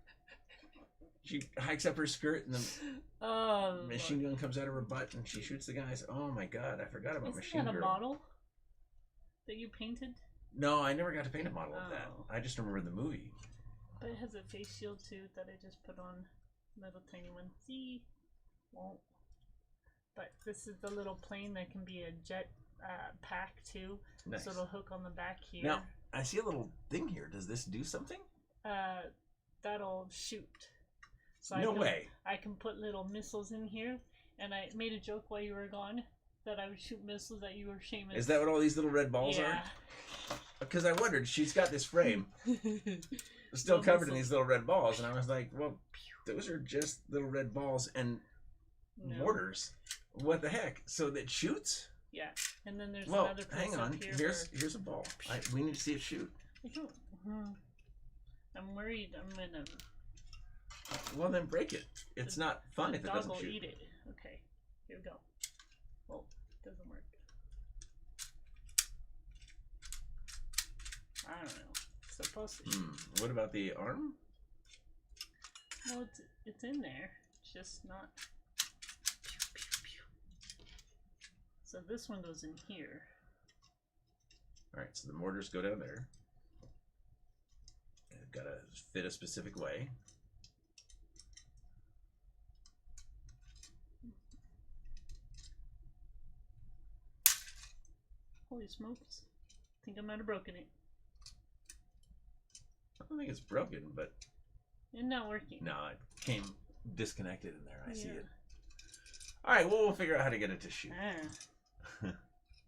She hikes up her skirt and the machine gun comes out of her butt and she shoots the guys. Oh my god! I forgot about machine gun. Isn't that a model that you painted? No, I never got to paint a model of that. I just remember the movie. But it has a face shield too that I just put on. Little tiny one. See? Won't. But this is the little plane that can be a jet pack too. Nice. So it'll hook on the back here. Now, I see a little thing here. Does this do something? That'll shoot. So no way. I can put little missiles in here. And I made a joke while you were gone that I would shoot missiles at you or Seamus. Is that what all these little red balls are? Because I wondered, she's got this frame still covered in these little red balls. And I was like, well, those are just little red balls and mortars. What the heck? So that shoots? Yeah. And then there's another place hang on. Up here Here's a ball. We need to see it shoot. I don't. I'm worried I'm gonna. Well, then break it. It's not fun if it doesn't shoot. The dog will eat it. Okay. Here we go. Well, it doesn't work. I don't know. It's supposed to shoot. What about the arm? Well, it's in there. It's just not. So this one goes in here. Alright, so the mortars go down there. They've got to fit a specific way. Holy smokes. I think I might have broken it. I don't think it's broken, but... It's not working. No, it came disconnected in there. I see it. Alright, well, we'll figure out how to get it to shoot.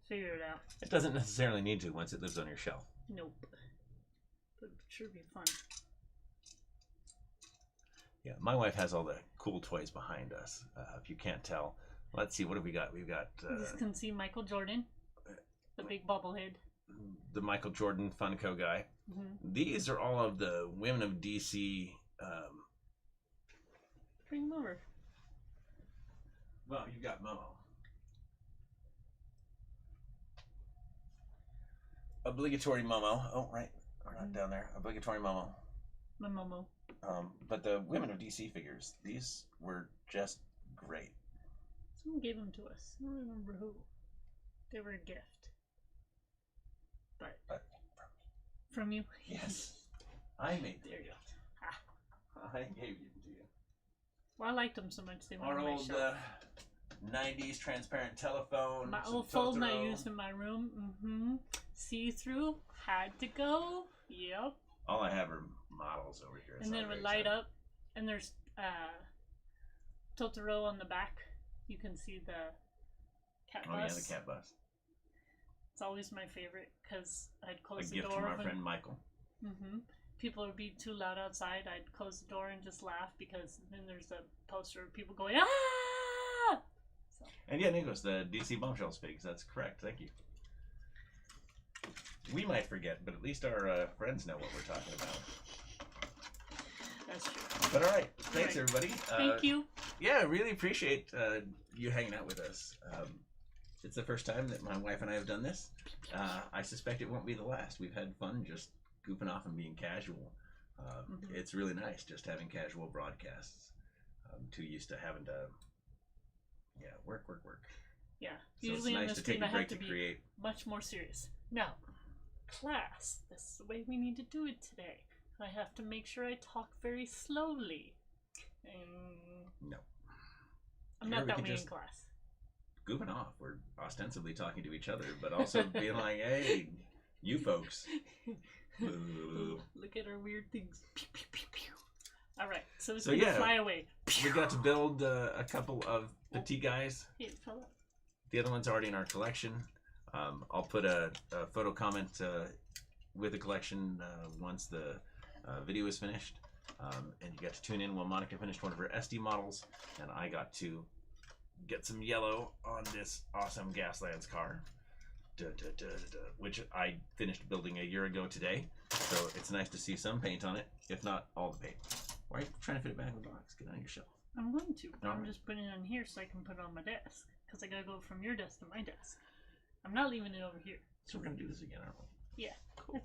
Figure it out. It doesn't necessarily need to once it lives on your shelf. Nope. But it should be fun. Yeah, my wife has all the cool toys behind us. If you can't tell, let's see, what have we got? We've got... you can see Michael Jordan, the big bobblehead. The Michael Jordan Funko guy. These are all of the Women of DC... Bring them over. Well, you've got Momo. Obligatory Momo. Oh, right. Not down there. Obligatory Momo. My Momo. But the Women of DC figures, these were just great. Someone gave them to us. I don't remember who. They were a gift. But from you? Yes. I made them. There you go. I gave them to you. Well, I liked them so much they went Our on my old shelf. 90s transparent telephone. My old phone I used in my room. See-through. Had to go. Yep. All I have are models over here. And then it would light up. And there's Totoro on the back. You can see the cat bus. Oh yeah, the cat bus. It's always my favorite because I'd close the door. A gift from our friend Michael. People would be too loud outside. I'd close the door and just laugh because then there's a poster of people going, ah! So. And yeah, Nicholas, the DC Bombshells figs. That's correct. Thank you. We might forget, but at least our friends know what we're talking about. That's true. But all right. Thanks, everybody. Thank you. yeah, I really appreciate you hanging out with us. It's the first time that my wife and I have done this. I suspect it won't be the last. We've had fun just goofing off and being casual. It's really nice just having casual broadcasts. Too used to having to, work. Yeah. So Usually it's in nice this to take team, a I break have to to be create. much more serious. Now, class, this is the way we need to do it today. I have to make sure I talk very slowly. No. I'm Here not we that could way just in class. Goofing off. We're ostensibly talking to each other, but also being like, hey, you folks. Look at our weird things. Pew, pew, pew, pew. All right, so it's So, gonna yeah. fly away. We got to build a couple of Petit'gguys. Hey, it fell out. The other one's already in our collection. I'll put a photo comment with the collection once the video is finished. And you got to tune in while Monica finished one of her SD models, and I got to get some yellow on this awesome Gaslands car, which I finished building a year ago today. So it's nice to see some paint on it, if not all the paint. Why are you trying to fit it back in the box? Get it on your shelf. I'm going to. All I'm right. just putting it on here so I can put it on my desk. Because I gotta go from your desk to my desk. I'm not leaving it over here. So we're going to do this again, aren't we? Yeah. Cool. I think